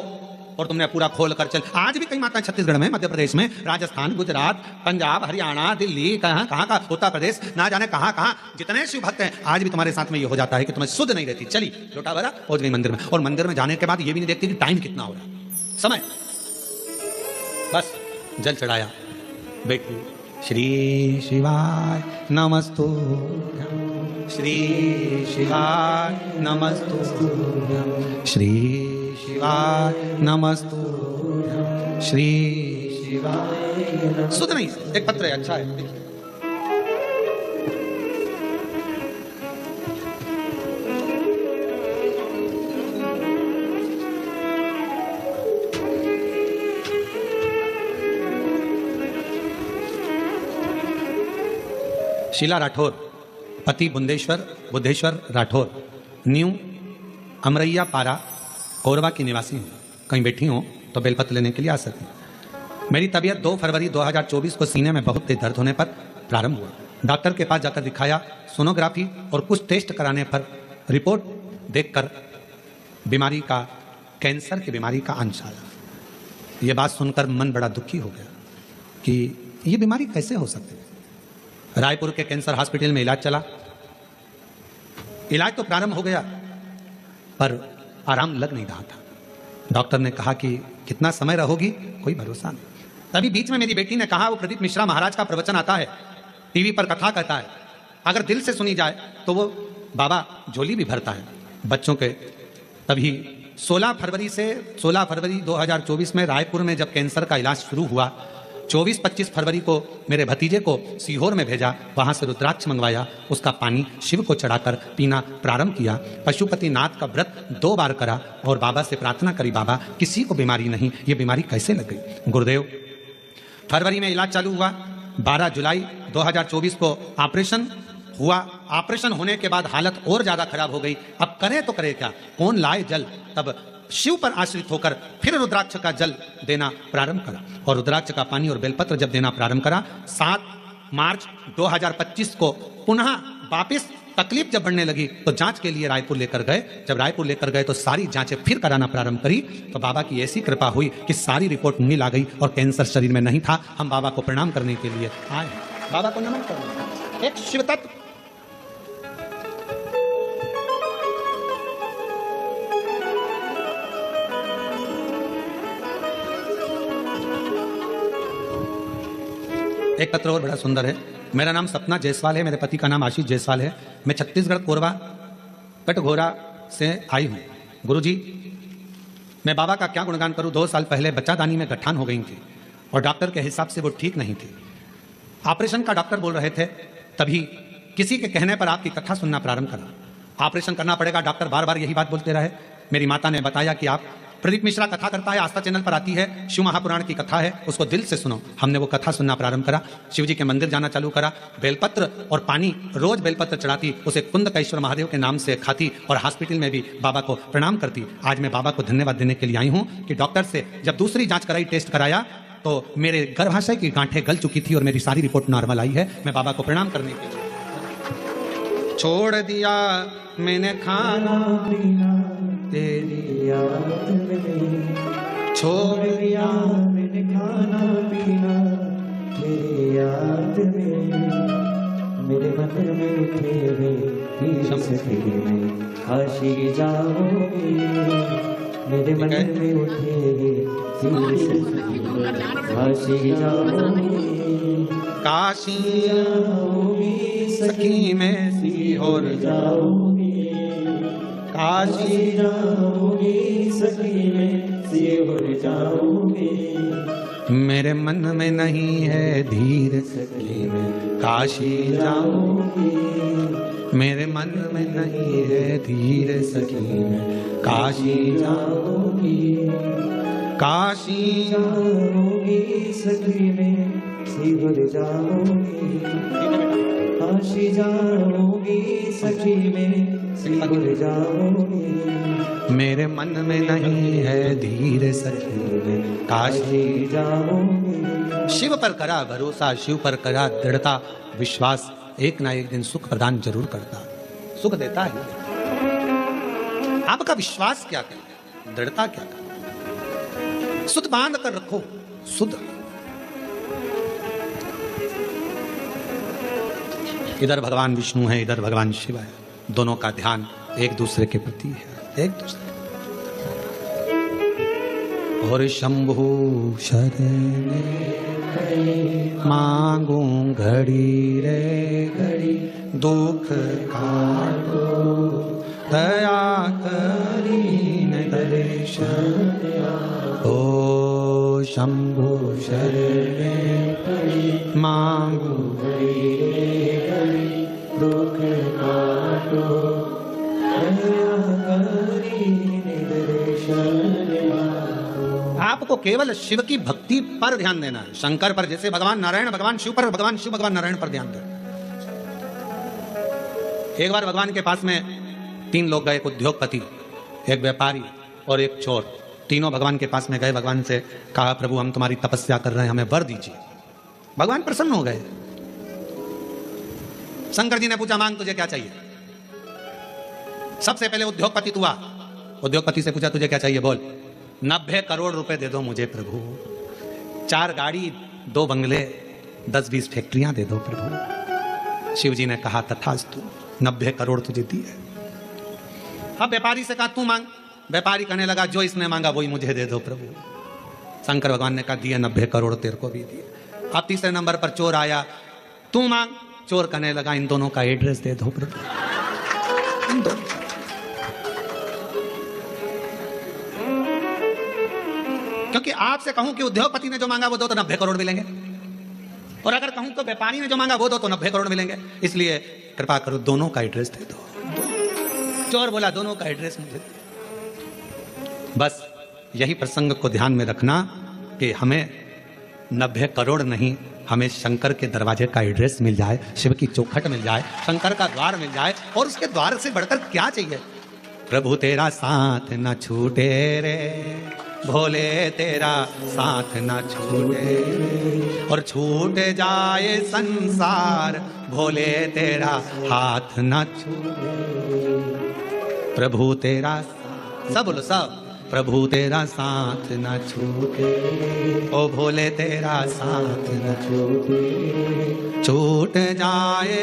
और तुमने पूरा खोल कर चल। आज भी कई माताएं छत्तीसगढ़ में, मध्य प्रदेश में, राजस्थान, गुजरात, पंजाब, हरियाणा, दिल्ली, कहाँ कहाँ का, उत्तर प्रदेश, ना जाने कहाँ कहाँ जितने शिव भक्त हैं, आज भी तुम्हारे साथ में ये हो जाता है कि तुम्हें शुद्ध नहीं रहती। चली लोटा भरा, पहुंच गई मंदिर में, और मंदिर में जाने के बाद ये भी नहीं देखती कि टाइम कितना हो रहा, समय, बस जल चढ़ाया, बैठी, श्री शिवाय नमस्तु, श्री शिवाय नमस्तु, श्री शिवाय नमस्तु, श्री शिवाय। सुध नहीं, एक पत्र है, अच्छा है। शीला राठौर, पति बुद्धेश्वर राठौर, न्यू अमरैया पारा, कोरबा की निवासी हूँ। कहीं बैठी हो तो बेलपत्र लेने के लिए आ सकती हैं। मेरी तबीयत 2 फरवरी 2024 को सीने में बहुत तेज दर्द होने पर प्रारंभ हुआ। डॉक्टर के पास जाकर दिखाया, सोनोग्राफी और कुछ टेस्ट कराने पर रिपोर्ट देखकर बीमारी का, कैंसर की बीमारी का अंश आया। ये बात सुनकर मन बड़ा दुखी हो गया कि ये बीमारी कैसे हो सकती है। रायपुर के कैंसर हॉस्पिटल में इलाज चला। इलाज तो प्रारंभ हो गया पर आराम लग नहीं रहा था। डॉक्टर ने कहा कि कितना समय रहोगी, कोई भरोसा नहीं। तभी बीच में मेरी बेटी ने कहा, वो प्रदीप मिश्रा महाराज का प्रवचन आता है, टीवी पर कथा कहता है, अगर दिल से सुनी जाए तो वो बाबा झोली भी भरता है बच्चों के। तभी 16 फरवरी 2024 में रायपुर में जब कैंसर का इलाज शुरू हुआ, 24-25 फरवरी को मेरे भतीजे को सीहोर में भेजा, वहां से रुद्राक्ष मंगवाया, उसका पानी शिव को चढ़ाकर पीना प्रारंभ किया। पशुपतिनाथ का व्रत 2 बार करा और बाबा से प्रार्थना करी, बाबा किसी को बीमारी नहीं, ये बीमारी कैसे लग गई। गुरुदेव, फरवरी में इलाज चालू हुआ, 12 जुलाई 2024 को ऑपरेशन हुआ। ऑपरेशन होने के बाद हालत और ज्यादा खराब हो गई। अब करें तो करें क्या, कौन लाए जल। तब शिव पर आश्रित होकर फिर रुद्राक्ष का जल देना प्रारंभ करा और रुद्राक्ष का पानी और बेलपत्र जब देना प्रारंभ करा, 7 मार्च 2025 को पुनः वापस तकलीफ जब बढ़ने लगी तो जांच के लिए रायपुर लेकर गए। जब रायपुर लेकर गए तो सारी जांचें फिर कराना प्रारंभ करी तो बाबा की ऐसी कृपा हुई कि सारी रिपोर्ट नील आ गई और कैंसर शरीर में नहीं था। हम बाबा को प्रणाम करने के लिए आए, बाबा को नमन करना। एक शिव तत्व एक पत्र और बड़ा सुंदर है। मेरा नाम सपना जायसवाल है, मेरे पति का नाम आशीष जायसवाल है। मैं छत्तीसगढ़ कोरबा कटघोरा से आई हूँ। गुरुजी, मैं बाबा का क्या गुणगान करूँ। 2 साल पहले बच्चादानी में गठान हो गई थी और डॉक्टर के हिसाब से वो ठीक नहीं थी। ऑपरेशन का डॉक्टर बोल रहे थे, तभी किसी के कहने पर आपकी कथा सुनना प्रारंभ करा। ऑपरेशन करना पड़ेगा, डॉक्टर बार बार यही बात बोलते रहे। मेरी माता ने बताया कि आप प्रदीप मिश्रा कथा करता है, आस्था चैनल पर आती है, शिव महापुराण की कथा है, उसको दिल से सुनो। हमने वो कथा सुनना प्रारंभ करा, शिव जी के मंदिर जाना चालू करा, बेलपत्र और पानी रोज बेलपत्र चढ़ाती, उसे कुंदकेश्वर महादेव के नाम से खाती और हॉस्पिटल में भी बाबा को प्रणाम करती। आज मैं बाबा को धन्यवाद देने के लिए आई हूँ कि डॉक्टर से जब दूसरी जांच कराई, टेस्ट कराया तो मेरे गर्भाशय की गांठें गल चुकी थी और मेरी सारी रिपोर्ट नॉर्मल आई है। मैं बाबा को प्रणाम करने के लिए छोड़ दिया मैंने खाना पीना तेरी याद में, छोड़ दिया मैंने खाना पीना तेरी याद में, मेरे मन में उठे हुए सखी में काशी जाओगे, मेरे मन में उठे काशी जाओगे, काशी जाओगी सखी में सीहोर जाओगी, काशी जाओगी सखी में सीहोर जाओगी, मेरे मन में नहीं है धीर सखी में काशी जाओगी, मेरे मन में नहीं है धीर सखी में काशी जाओगी, काशी जाओगी सखी में सीहोर जाओगी, काशी जाओगी सखी में सीहोर जाओगी, मेरे मन में नहीं है धीर सखी में काशी जाओगी। शिव पर करा भरोसा, शिव पर करा दृढ़ता, विश्वास एक ना एक दिन सुख प्रदान जरूर करता, सुख देता है। आपका विश्वास क्या करे, दृढ़ता क्या करे, सुध बांध कर रखो, सुध। इधर भगवान विष्णु है, इधर भगवान शिव है, दोनों का ध्यान एक दूसरे के प्रति है, एक दूसरे। और शंभु शरण मांगू घड़ी रे घड़ी, दुख काटो दया करीन दर्शन, ओ शंभु शरण मांगू घड़ी रे घड़ी, दुख काटो दया करीन दर्शन। आपको केवल शिव की भक्ति पर ध्यान देना है, शंकर पर जैसे भगवान नारायण भगवान शिव पर, भगवान शिव भगवान नारायण पर ध्यान देना। एक बार भगवान के पास में 3 लोग गए, एक उद्योगपति, एक व्यापारी और एक चोर। तीनों भगवान के पास में गए, भगवान से कहा, प्रभु हम तुम्हारी तपस्या कर रहे हैं, हमें वर दीजिए। भगवान प्रसन्न हो गए। शंकर जी ने पूछा, मांग तुझे क्या चाहिए। सबसे पहले उद्योगपति तू आ। उद्योगपति से पूछा, तुझे क्या चाहिए, बोल। 90 करोड़ रुपए दे दो मुझे प्रभु, 4 गाड़ी, 2 बंगले, 10-20 फैक्ट्रियां दे दो प्रभु। शिव जी ने कहा तथास्तु, 90 करोड़ तुझे दिए। अब व्यापारी से कहा तू मांग। व्यापारी कहने लगा जो इसने मांगा वही मुझे दे दो प्रभु। शंकर भगवान ने कहा दिए 90 करोड़ तेरे को भी दिए। अब तीसरे नंबर पर चोर आया, तू मांग। चोर कहने लगा इन दोनों का एड्रेस दे दो प्रभु, इन दोनों। क्योंकि आपसे कहूं कि उद्योगपति ने जो मांगा वो दो तो 90 करोड़ मिलेंगे, और अगर कहूं तो व्यापारी ने जो मांगा वो दो तो 90 करोड़ मिलेंगे। इसलिए कृपा करो दोनों का एड्रेस दे दो। चोर बोला दोनों का एड्रेस मुझे। बस यही प्रसंग को ध्यान में रखना कि हमें 90 करोड़ नहीं, हमें शंकर के दरवाजे का एड्रेस मिल जाए, शिव की चौखट मिल जाए, शंकर का द्वार मिल जाए, और उसके द्वार से बढ़कर क्या चाहिए। प्रभु तेरा साथ न छूटे रे भोले, तेरा साथ न छूटे, और छूट जाए संसार भोले तेरा हाथ न छूटे। प्रभु तेरा, सब बोलो सब, प्रभु तेरा साथ न छूटे, ओ भोले तेरा साथ न छूटे, छूट जाए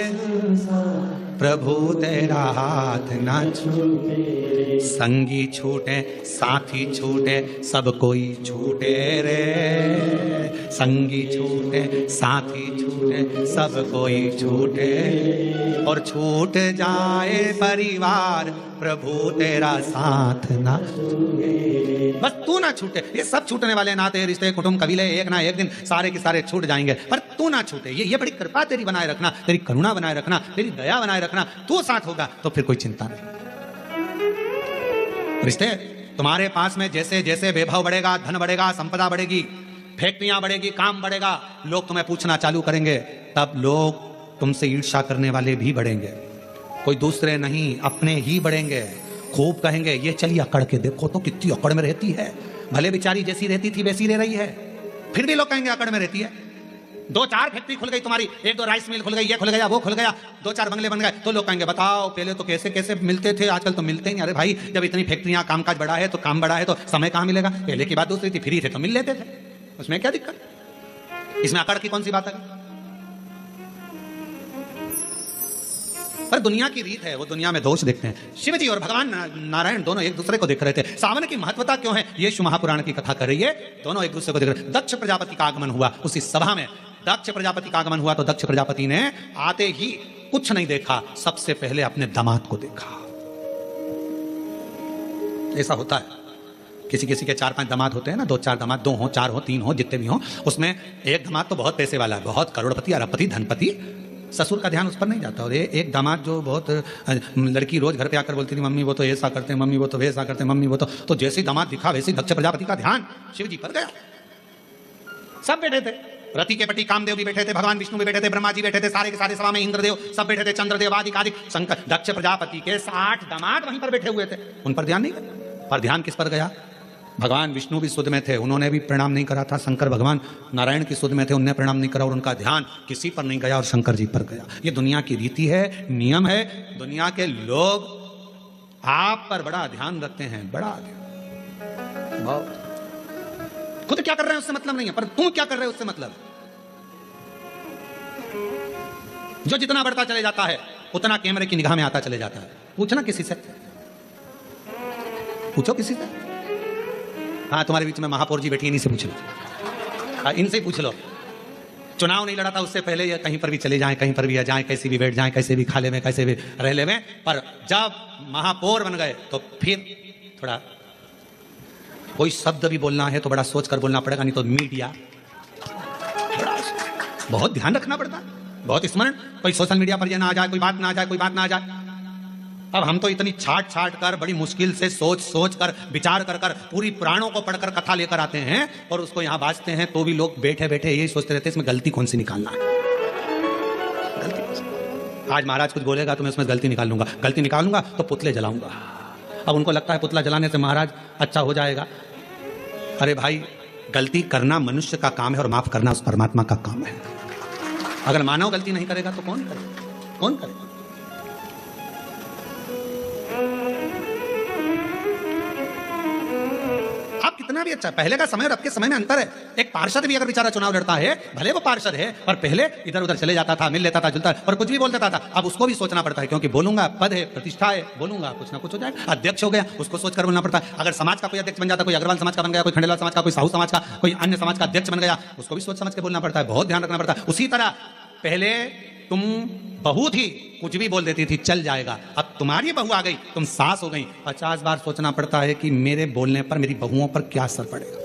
प्रभु तेरा हाथ न छूटे। संगी छूटे साथी छूटे सब कोई छूटे रे, संगी छूटे साथी छूटे सब कोई छूटे, और छूट जाए परिवार प्रभु तेरा साथ ना छूटे। बस तू ना छूटे। ये सब छूटने वाले नाते रिश्ते कुटुंब कबीले एक ना एक दिन सारे के सारे छूट जाएंगे, पर तू ना छूटे। ये बड़ी कृपा तेरी बनाए रखना, तेरी करुणा बनाए रखना, तेरी दया बनाए रखना। तू साथ होगा तो फिर कोई चिंता नहीं। रिश्ते तुम्हारे पास में जैसे जैसे वैभव बढ़ेगा, धन बढ़ेगा, संपदा बढ़ेगी, फैक्ट्रियां बढ़ेगी, काम बढ़ेगा, लोग तुम्हें पूछना चालू करेंगे, तब लोग तुमसे ईर्ष्या करने वाले भी बढ़ेंगे। कोई दूसरे नहीं, अपने ही बढ़ेंगे। खूब कहेंगे ये चलिए अकड़ के देखो तो कितनी अकड़ में रहती है, भले बेचारी जैसी रहती थी वैसी रह रही है, फिर भी लोग कहेंगे अकड़ में रहती है। 2-4 फैक्ट्री खुल गई तुम्हारी, 1-2 राइस मिल खुल गई, ये खुल गया वो खुल गया, 2-4 बंगले बन गए, तो लोग कहेंगे बताओ पहले तो कैसे कैसे मिलते थे, आजकल तो मिलते ही नहीं। अरे भाई जब इतनी फैक्ट्रियां कामकाज बढ़ा है तो काम बढ़ा है तो समय कहां मिलेगा। पहले की बात दूसरी थी, फ्री थे तो मिल लेते थे, उसमें क्या दिक्कत, इसमें अकड़ की कौन सी बात है। पर दुनिया की रीत है, वो दुनिया में दोष देखते हैं। शिव जी और भगवान नारायण दोनों एक दूसरे को देख रहे थे। सावन की महत्वता क्यों है ये शिव महापुराण की कथा कर रही है। दोनों एक दूसरे को देख रहे। दक्ष प्रजापति का आगमन हुआ उसी सभा में। दक्ष प्रजापति का आगमन हुआ तो दक्ष प्रजापति ने आते ही कुछ नहीं देखा, सबसे पहले अपने दामाद को देखा। ऐसा होता है, किसी किसी के 4-5 दामाद होते हैं ना, 2-4 दामाद, 2 हो 4 हो 3 हो जितने भी हो, उसमें एक दामाद तो बहुत पैसे वाला है, बहुत करोड़पति अरबपति धनपति, ससुर का ध्यान उस पर नहीं जाता। और एक दामाद जो बहुत, लड़की रोज घर पे आकर बोलती थी मम्मी वो तो ऐसा करते हैं, मम्मी वो तो वैसा करते हैं, मम्मी वो तो जैसे ही दामाद दिखा वैसे ही दक्ष प्रजापति का ध्यान शिव जी पर गया। सब बैठे थे, रति के पति कामदेव भी बैठे थे, भगवान विष्णु भी बैठे थे, ब्रह्मा जी बैठे थे, सारे के सारे सभा में इंद्रदेव सब बैठे थे, चंद्रदेव आदि आदि शंकर। दक्ष प्रजापति के 60 दामाद वहीं पर बैठे हुए थे, उन पर ध्यान नहीं गया। पर ध्यान किस पर गया। भगवान विष्णु भी सुध में थे, उन्होंने भी प्रणाम नहीं करा था। शंकर भगवान नारायण की सुध में थे, उन्होंने प्रणाम नहीं करा, और उनका ध्यान किसी पर नहीं गया और शंकर जी पर गया। ये दुनिया की रीति है, नियम है। दुनिया के लोग आप पर बड़ा ध्यान रखते हैं, बड़ा बहुत। खुद क्या कर रहे हैं उससे मतलब नहीं है, पर तुम क्या कर रहे हो उससे मतलब। जो जितना बढ़ता चले जाता है उतना कैमरे की निगाह में आता चले जाता है। पूछना किसी से, पूछो किसी से। हाँ तुम्हारे बीच में महापौर जी बैठी है, इन्हीं से पूछ लो, हाँ इनसे ही पूछ लो। चुनाव नहीं लड़ा था उससे पहले ये कहीं पर भी चले जाएं, कहीं पर भी जाएं, कैसे भी बैठ जाएं, कैसे भी खा ले में, कैसे भी रह ले में, पर जब महापौर बन गए तो फिर थोड़ा कोई शब्द भी बोलना है तो बड़ा सोच कर बोलना पड़ेगा, नहीं तो मीडिया बहुत ध्यान रखना पड़ता, बहुत स्मरण। कोई सोशल मीडिया पर ये ना आ जाए, कोई बात ना आ जाए, कोई बात ना आ जाए। अब हम तो इतनी छाट कर बड़ी मुश्किल से सोच कर विचार कर पूरी पुराणों को पढ़कर कथा लेकर आते हैं और उसको यहाँ बाजते हैं, तो भी लोग बैठे बैठे यही सोचते रहते हैं इसमें गलती कौन सी निकालना है। आज महाराज कुछ बोलेगा तो मैं उसमें गलती निकाल लूंगा, गलती निकालूंगा तो पुतले जलाऊंगा। अब उनको लगता है पुतला जलाने से महाराज अच्छा हो जाएगा। अरे भाई गलती करना मनुष्य का काम है और माफ करना उस परमात्मा का काम है। अगर मानव गलती नहीं करेगा तो कौन करेगा, कौन करेगा। करना भी अच्छा है। पहले का समय और अब के समय में अंतर है। एक पार्षद भी अगर बेचारा चुनाव लड़ता है, भले वो पार्षद है, पर पहले इधर उधर चले जाता था, मिल लेता था, जुलता और कुछ भी बोल देता था। अब उसको भी सोचना पड़ता है, क्योंकि बोलूंगा पद है, प्रतिष्ठा है, बोलूंगा कुछ ना कुछ हो जाएगा। अध्यक्ष हो गया, उसको सोचकर बोलना पड़ता है। अगर समाज का कोई अध्यक्ष बन जाता, कोई अग्रवाल समाज का बन गया, कोई खंडेलवाल समाज का, कोई साहू समाज का, कोई अन्य समाज का अध्यक्ष बन गया, उसको भी सोच समझ के बोलना पड़ता है, बहुत ध्यान रखना पड़ता है। उसी तरह पहले तुम बहू थी, कुछ भी बोल देती थी, चल जाएगा। अब तुम्हारी बहू आ गई, तुम सास हो गई, 50 बार सोचना पड़ता है कि मेरे बोलने पर मेरी बहुओं पर क्या असर पड़ेगा।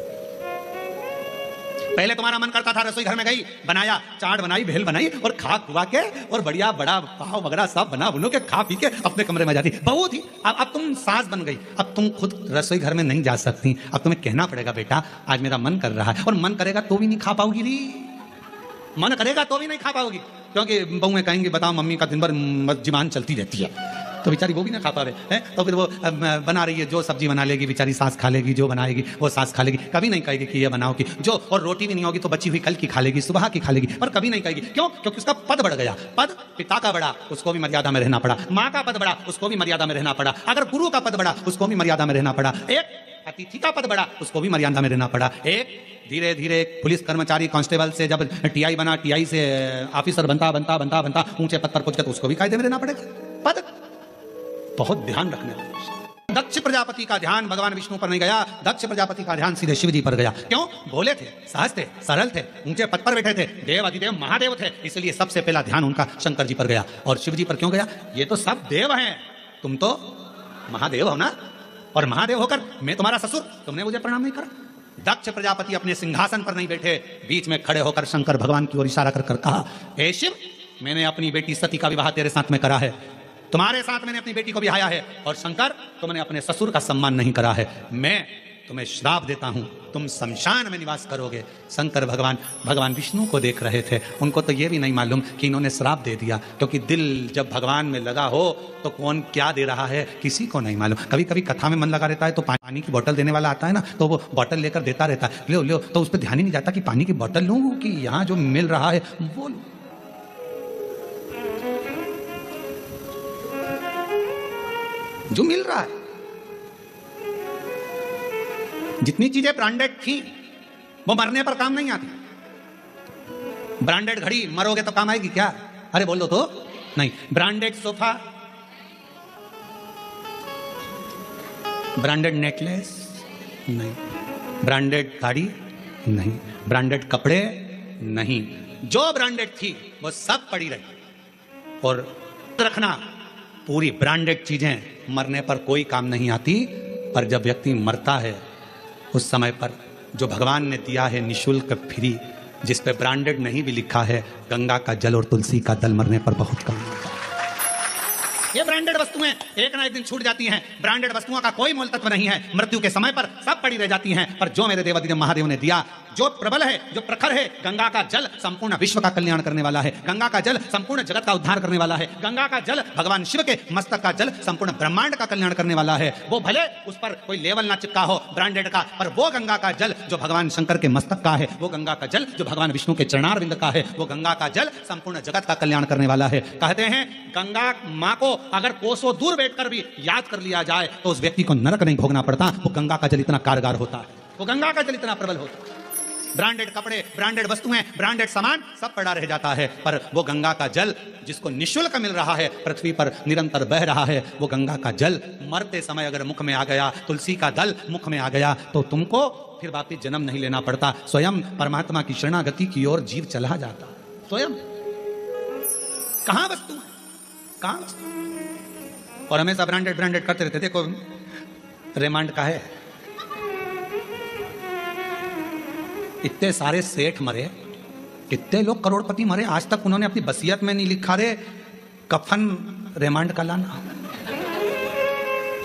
पहले तुम्हारा मन करता था, रसोई घर में गई, बनाया, चाट बनाई, भेल बनाई और खा खुआ के और बढ़िया बड़ा पाव वगैरह सब बना बुनो के खा पी के अपने कमरे में जाती। बहू थी, अब तुम सास बन गई, अब तुम खुद रसोई घर में नहीं जा सकती। अब तुम्हें कहना पड़ेगा, बेटा आज मेरा मन कर रहा है, और मन करेगा तो भी नहीं खा पाओगी री, मन करेगा तो भी नहीं खा पाओगी, क्योंकि बहुएं कहेंगी बताओ मम्मी का दिन भर जीवान चलती रहती है, तो बेचारी वो भी ना खा पावे है। तो फिर वो बना रही है, जो सब्जी बना लेगी बेचारी सास खा लेगी, जो बनाएगी वो सास खा लेगी, कभी नहीं कहेगी कि ये बनाओ कि जो, और रोटी भी नहीं होगी तो बची हुई कल की खा लेगी, सुबह की खा लेगी, पर कभी नहीं कहेगी। क्यों? क्योंकि उसका पद बढ़ गया। पद पिता का बढ़ा, उसको भी मर्यादा में रहना पड़ा। माँ का पद बढ़ा, उसको भी मर्यादा में रहना पड़ा। अगर गुरु का पद बढ़ा, उसको भी मर्यादा में रहना पड़ा। एक अतिथि का पद बढ़ा, उसको भी मर्यादा में रहना पड़ा। एक धीरे धीरे पुलिस कर्मचारी कांस्टेबल से जब टीआई बना, टीआई से ऑफिसर बनता बनता बनता बनता ऊंचे पद पर पहुंच गया, तो उसको भी कायदे में रहना पड़ेगा। पद बहुत ध्यान रखने वाला। दक्ष प्रजापति का ध्यान भगवान विष्णु पर नहीं गया, दक्ष प्रजापति का ध्यान सीधे शिव जी पर गया। क्यों? भोले थे, सहज थे, सरल थे, ऊंचे पद पर बैठे थे, देव अधिदेव महादेव थे, इसलिए सबसे पहला ध्यान उनका शंकर जी पर गया। और शिव जी पर क्यों गया? ये तो सब देव हैं, तुम तो महादेव हो ना, और महादेव होकर मैं तुम्हारा ससुर, तुमने मुझे प्रणाम नहीं करा। दक्ष प्रजापति अपने सिंहासन पर नहीं बैठे, बीच में खड़े होकर शंकर भगवान की ओर इशारा कर कहा, हे शिव, मैंने अपनी बेटी सती का विवाह तेरे साथ में करा है, तुम्हारे साथ मैंने अपनी बेटी को ब्याया है, और शंकर तुमने अपने ससुर का सम्मान नहीं करा है, मैं तुम्हें श्राप देता हूं, तुम शमशान में निवास करोगे। शंकर भगवान विष्णु को देख रहे थे, उनको तो ये भी नहीं मालूम कि इन्होंने श्राप दे दिया, क्योंकि दिल जब भगवान में लगा हो तो कौन क्या दे रहा है किसी को नहीं मालूम। कभी कभी कथा में मन लगा रहता है तो पानी की बोतल देने वाला आता है ना, तो वो बोतल लेकर देता रहता है, लो लो, तो उस पर ध्यान ही नहीं जाता कि पानी की बोतल लूं कि यहाँ जो मिल रहा है वो लूं। जो मिल रहा है, जितनी चीजें ब्रांडेड थी वो मरने पर काम नहीं आती। ब्रांडेड घड़ी मरोगे तो काम आएगी क्या? अरे बोल दो तो नहीं। ब्रांडेड सोफा, ब्रांडेड नेकलेस नहीं, ब्रांडेड गाड़ी नहीं, ब्रांडेड कपड़े नहीं, जो ब्रांडेड थी वो सब पड़ी रही। और रखना, पूरी ब्रांडेड चीजें मरने पर कोई काम नहीं आती, पर जब व्यक्ति मरता है उस समय पर जो भगवान ने दिया है निशुल्क फ्री, जिस पे ब्रांडेड नहीं भी लिखा है, गंगा का जल और तुलसी का दल मरने पर बहुत काम आता है। ये ब्रांडेड वस्तुएं एक ना एक दिन छूट जाती हैं। ब्रांडेड वस्तुओं का कोई मोल तत्व नहीं है, मृत्यु के समय पर सब पड़ी रह जाती हैं। पर जो मेरे देवाधिदेव महादेव ने दिया, जो प्रबल है, जो प्रखर है, गंगा का जल संपूर्ण विश्व का कल्याण करने वाला है, गंगा का जल संपूर्ण जगत का उद्धार करने वाला है, गंगा का जल भगवान शिव के मस्तक का जल संपूर्ण ब्रह्मांड का कल्याण करने वाला है। वो भले उस पर कोई लेवल ना चिपका हो ब्रांडेड का, पर वो गंगा का जल जो भगवान शंकर के मस्तक का है, वो गंगा का जल जो भगवान विष्णु के चरणारविंद का है, वो गंगा का जल संपूर्ण जगत का कल्याण करने वाला है। कहते हैं गंगा माँ को अगर कोसों दूर बैठकर भी याद कर लिया जाए तो उस व्यक्ति को नरक नहीं भोगना पड़ता। वो गंगा का जल इतना कारगर होता है, वो गंगा का जल इतना प्रबल होता है। ब्रांडेड कपड़े, ब्रांडेड वस्तुएं, ब्रांडेड सामान सब पड़ा रह जाता है, पर वो गंगा का जल जिसको निःशुल्क मिल रहा है, पृथ्वी पर निरंतर बह रहा है, वो गंगा का जल मरते समय अगर मुख में आ गया, तुलसी का दल मुख में आ गया, तो तुमको फिर वापिस जन्म नहीं लेना पड़ता। स्वयं परमात्मा की शरणागति की ओर जीव चला जाता। स्वयं कहां वस्तु है, कहां वस्तु? और हमेशा ब्रांडेड ब्रांडेड करते रहते। देखो रेमांड का है, इतने सारे सेठ मरे, इतने लोग करोड़पति मरे, आज तक उन्होंने अपनी वसीयत में नहीं लिखा रे कफन रेमांड का लाना,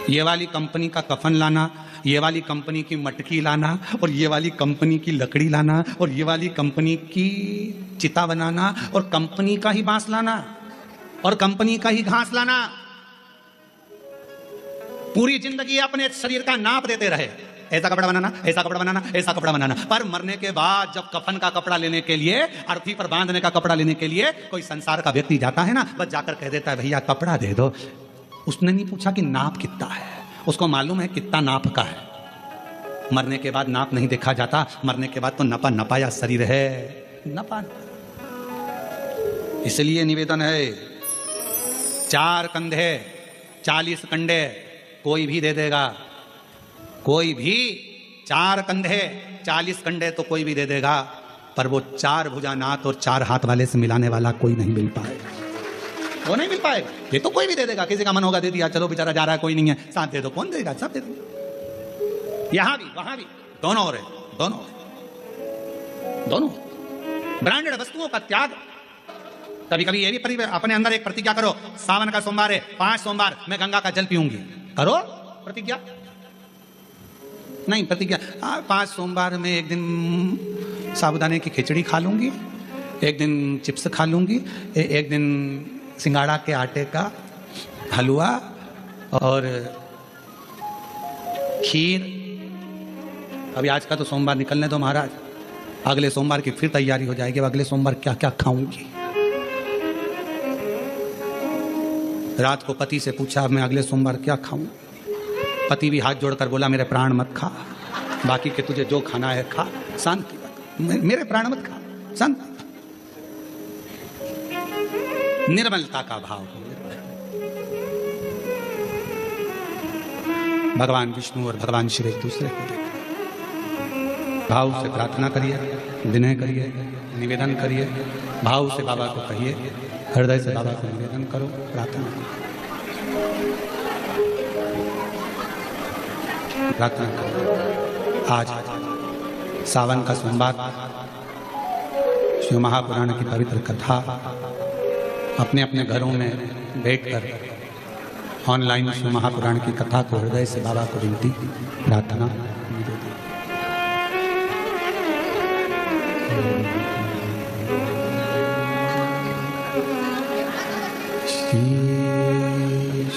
ये वाली कंपनी का कफन लाना, ये वाली कंपनी की मटकी लाना, और ये वाली कंपनी की लकड़ी लाना, और ये वाली कंपनी की चिता बनाना, और कंपनी का ही बांस लाना, और कंपनी का ही घास लाना। पूरी जिंदगी अपने शरीर का नाप देते रहे, ऐसा कपड़ा बनाना, ऐसा कपड़ा बनाना, ऐसा कपड़ा बनाना, पर मरने के बाद जब कफन का कपड़ा लेने के लिए, अर्थी पर बांधने का कपड़ा लेने के लिए कोई संसार का व्यक्ति जाता है ना, बस जाकर कह देता है भैया कपड़ा दे दो। उसने नहीं पूछा कि नाप कितना है, उसको मालूम है कितना नाप का है, मरने के बाद नाक नहीं देखा जाता, मरने के बाद तो नपा नपाया शरीर है, नपा। इसलिए निवेदन है, 4 कंधे 40 कंडे कोई भी दे देगा, कोई भी 4 कंधे 40 कंडे तो कोई भी दे देगा, पर वो 4 भुजानाथ और 4 हाथ वाले से मिलाने वाला कोई नहीं मिल पाएगा, वो नहीं मिल पाएगा। ये तो कोई भी दे देगा, किसी का मन होगा दे दिया, चलो बेचारा जा रहा है कोई नहीं है, साथ दे दो, कौन देगा, सब दे दो। यहां भी वहां भी दोनों हो रहे, दोनों ब्रांडेड वस्तुओं का त्याग। कभी कभी ये भी अपने अंदर एक प्रतिज्ञा करो, सावन का सोमवार है, 5 सोमवार मैं गंगा का जल पीऊंगी, करो प्रतिज्ञा। नहीं प्रतिज्ञा, 5 सोमवार में एक दिन साबुदाने की खिचड़ी खा लूंगी, एक दिन चिप्स खा लूंगी, एक दिन सिंगाड़ा के आटे का हलवा और खीर। अभी आज का तो सोमवार निकलने दो महाराज, अगले सोमवार की फिर तैयारी हो जाएगी, अगले सोमवार क्या क्या खाऊंगी। रात को पति से पूछा मैं अगले सोमवार क्या खाऊं, पति भी हाथ जोड़कर बोला मेरे प्राण मत खा, बाकी के तुझे जो खाना है खा, शांति, मेरे प्राण मत खा, शांति। निर्मलता का भाव हो, भगवान विष्णु और भगवान शिव एक दूसरे को देख, भाव से प्रार्थना करिए, विनय करिए, निवेदन करिए, भाव से बाबा को कहिए, हृदय से बाबा को निवेदन करो, प्रार्थना करो। आज सावन का सोमवार, शिव महापुराण की पवित्र कथा अपने अपने घरों में बैठकर ऑनलाइन शिव महापुराण की कथा को हृदय से बाबा को विनती, प्रार्थना, निवेदन।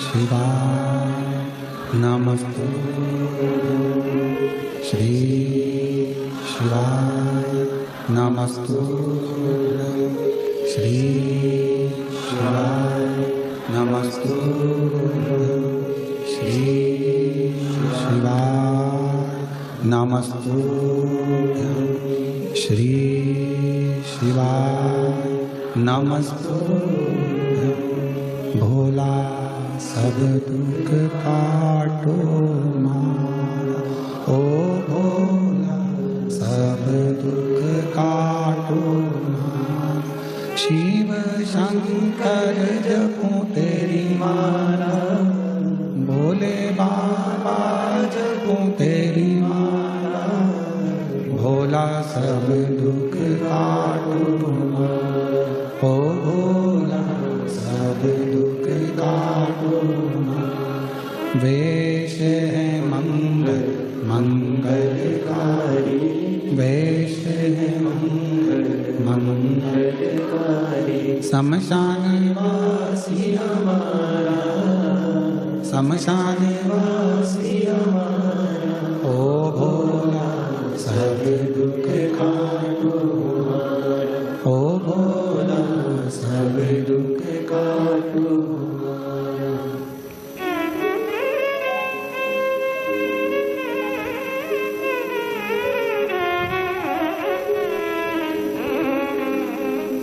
शिवाय नमस्तु, श्री शिवाय नमस्तु, श्री शिवाय नमस्तु, श्री शिवाय नमस्तु, श्री शिवाय नमस्तु। भोला सब दुख काटो मारा, ओ भोला सब दुख काटो मारा, शिव शंकर जपो तेरी माला, भोले बाबा जपो तेरी माला, भोला सब दुख काटो मारा, ओ भोला सब दुख काटो मारा। वेश है मंगल मंगलकारी, वेश है मंगल मंगलकारी, शमशान वासी हमारा, शमशान वासी हमारा, ओ भोला सब दुख काटो मारा, ओ भोला सब दुख काटो मारा।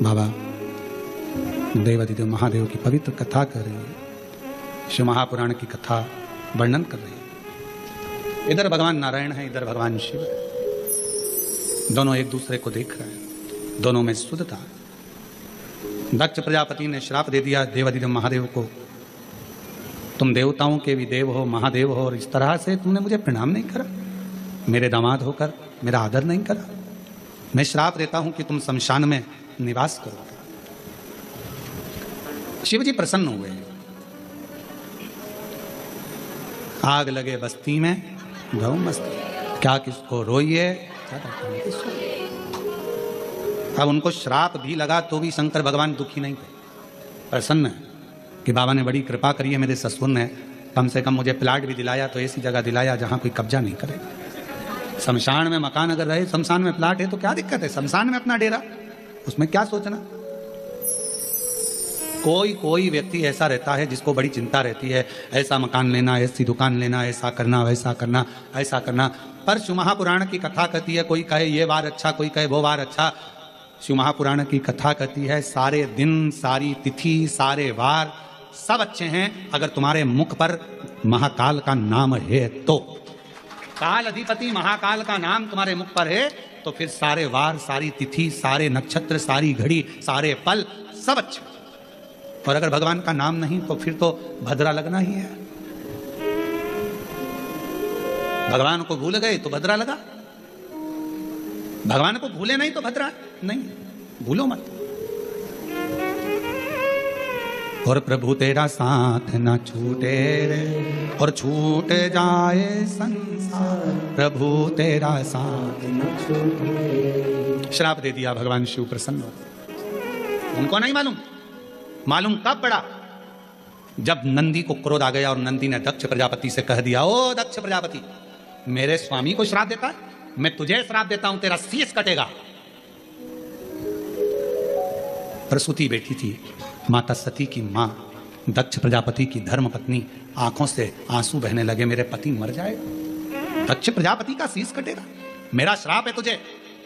बाबा देवादिदेव महादेव की पवित्र कथा कर रही है, शिव महापुराण की कथा वर्णन कर रही है। इधर भगवान नारायण है, इधर भगवान शिव है, दोनों एक दूसरे को देख रहे हैं, दोनों में शुद्धता है। दक्ष प्रजापति ने श्राप दे दिया देवादिदेव महादेव को, तुम देवताओं के भी देव हो, महादेव हो, और इस तरह से तुमने मुझे प्रणाम नहीं करा, मेरे दामाद होकर मेरा आदर नहीं करा, मैं श्राप देता हूं कि तुम शमशान में निवास करो। शिव जी प्रसन्न हुए, आग लगे बस्ती में गौ मस्ती, क्या किसको रोइए। अब उनको श्राप भी लगा तो भी शंकर भगवान दुखी नहीं थे, प्रसन्न है कि बाबा ने बड़ी कृपा करी है, मेरे ससुर ने कम से कम मुझे प्लाट भी दिलाया, तो ऐसी जगह दिलाया जहां कोई कब्जा नहीं करेगा। शमशान में मकान अगर रहे, शमशान में प्लाट है तो क्या दिक्कत है, शमशान में अपना डेरा, उसमें क्या सोचना। कोई व्यक्ति ऐसा रहता है जिसको बड़ी चिंता रहती है, ऐसा मकान लेना, ऐसी दुकान लेना, ऐसा करना, वैसा करना, ऐसा करना। पर शिव महापुराण की कथा कहती है, कोई कहे ये वार अच्छा, कोई कहे वो वार अच्छा। शिव महापुराण की कथा कहती है सारे दिन, सारी तिथि, सारे वार सब अच्छे हैं अगर तुम्हारे मुख पर महाकाल का नाम है तो। काल अधिपति महाकाल का नाम तुम्हारे मुख पर है तो फिर सारे वार, सारी तिथि, सारे नक्षत्र, सारी घड़ी, सारे पल सब अच्छे। और अगर भगवान का नाम नहीं तो फिर तो भद्रा लगना ही है। भगवान को भूल गए तो भद्रा लगा, भगवान को भूले नहीं तो भद्रा नहीं, भूलो मत। और प्रभु तेरा साथ न छूटे रे, और छूट जाए संसार, प्रभु तेरा साथ न छूटे। श्राप दे दिया भगवान शिव, प्रसन्न हो। उनको नहीं मालूम, मालूम कब पड़ा जब नंदी को क्रोध आ गया और नंदी ने दक्ष प्रजापति से कह दिया, ओ दक्ष प्रजापति, मेरे स्वामी को श्राप देता है, मैं तुझे श्राप देता हूं, तेरा शीश कटेगा। प्रसूति बैठी थी, माता सती की मां, दक्ष प्रजापति की धर्म पत्नी, आंखों से आंसू बहने लगे, मेरे पति मर जाएगा, दक्ष प्रजापति का शीश कटेगा, मेरा श्राप है तुझे।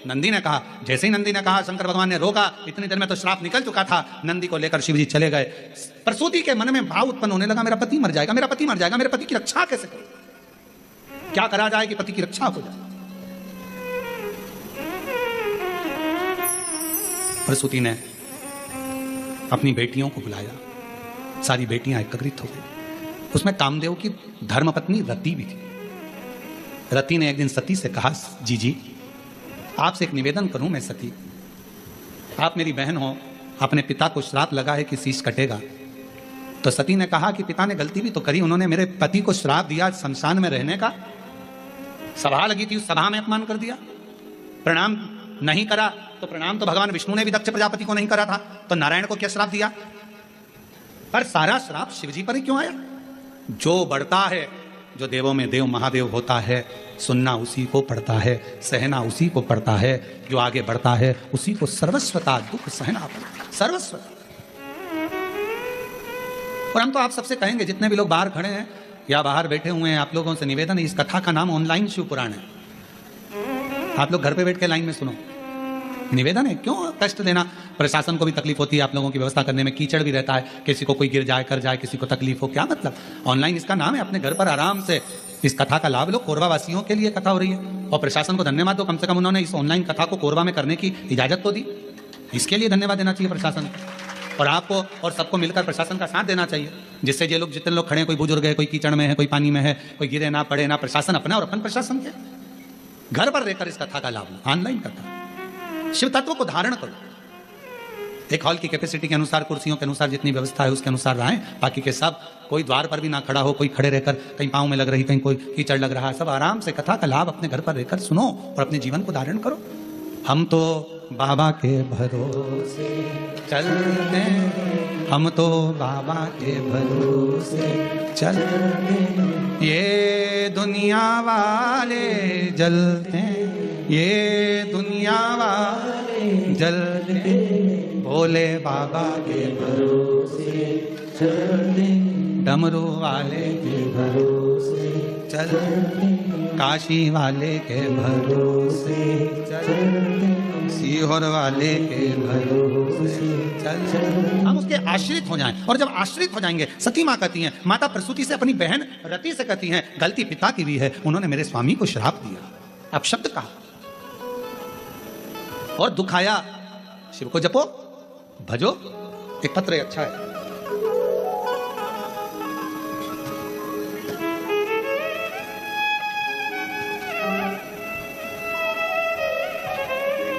नंदी ने कहा, जैसे ही नंदी ने कहा शंकर भगवान ने रोका, इतनी देर में तो श्राप निकल चुका था। नंदी को लेकर शिव जी चले गए। प्रसूति के मन में भाव उत्पन्न होने लगा, मेरा पति मर जाएगा, मेरा पति मर जाएगा, मेरे पति की रक्षा कैसे करूं, क्या करा जाए कि पति की रक्षा हो जाए। प्रसूति ने अपनी बेटियों को बुलाया, सारी बेटियां एकत्रित हो गई। उसमें कामदेव की धर्मपत्नी रति भी थी। रति ने एक दिन सती से कहा, जी आपसे एक निवेदन करूं मैं सती, आप मेरी बहन हो, अपने पिता को श्राप लगा है कि शीश कटेगा। तो सती ने कहा कि पिता ने गलती भी तो करी, उन्होंने मेरे पति को श्राप दिया शमशान में रहने का, सभा लगी थी उस सभा में अपमान कर दिया, प्रणाम नहीं करा, तो प्रणाम तो भगवान विष्णु ने भी दक्ष प्रजापति को नहीं करा था, तो नारायण को क्या श्राप दिया। पर सारा श्राप शिवजी पर ही क्यों आया। जो बढ़ता है, जो देवों में देव महादेव होता है, सुनना उसी को पड़ता है, सहना उसी को पड़ता है, जो आगे बढ़ता है उसी को सर्वस्वता दुख सहना पड़ता है, सर्वस्वता। और हम तो आप सबसे कहेंगे, जितने भी लोग बाहर खड़े हैं या बाहर बैठे हुए हैं, आप लोगों से निवेदन है, इस कथा का नाम ऑनलाइन शिव पुराण है, आप लोग घर पे बैठ के लाइन में सुनो। निवेदन है, क्यों कष्ट देना। प्रशासन को भी तकलीफ होती है आप लोगों की व्यवस्था करने में, कीचड़ भी रहता है, किसी को कोई गिर जाए कर जाए, किसी को तकलीफ हो, क्या मतलब। ऑनलाइन इसका नाम है, अपने घर पर आराम से इस कथा का लाभ लो। कोरबा वासियों के लिए कथा हो रही है और प्रशासन को धन्यवाद दो, कम से कम उन्होंने इस ऑनलाइन कथा को कोरबा में करने की इजाजत तो दी, इसके लिए धन्यवाद देना चाहिए प्रशासन को। और आपको और सबको मिलकर प्रशासन का साथ देना चाहिए, जिससे ये लोग, जितने लोग खड़े हैं, कोई बुजुर्ग है, कोई कीचड़ में है, कोई पानी में है, कोई गिरे ना पड़े ना, प्रशासन अपना और अपन प्रशासन के, घर पर रहकर इस कथा का लाभ लो। ऑनलाइन कथा, शिव तत्व को धारण करो। एक हॉल की कैपेसिटी के अनुसार, कुर्सियों के अनुसार जितनी व्यवस्था है उसके अनुसार रहें, बाकी के सब, कोई द्वार पर भी ना खड़ा हो, कोई खड़े रहकर कहीं पाँव में लग रही, कहीं कोई कीचड़ लग रहा है, सब आराम से कथा का लाभ अपने घर पर रहकर सुनो और अपने जीवन को धारण करो। हम तो बाबा के भरोसे चलते, हम तो बाबा के भरोसे चलते, ये दुनिया वाले जलते, ये दुनिया वाले जलते, भोले बाबा के भरोसे चलते, डमरू वाले के भरोसे चलते, काशी वाले के भरोसे चलते, सीहोर वाले के भरोसे चलते। हम उसके आश्रित हो जाएं, और जब आश्रित हो जाएंगे, सती माँ कहती हैं, माता प्रसूति से अपनी बहन रति से कहती हैं, गलती पिता की भी है, उन्होंने मेरे स्वामी को श्राप दिया, अब शब्द कहा और दुख आया। शिव को जपो, भजो। एक पत्र अच्छा है,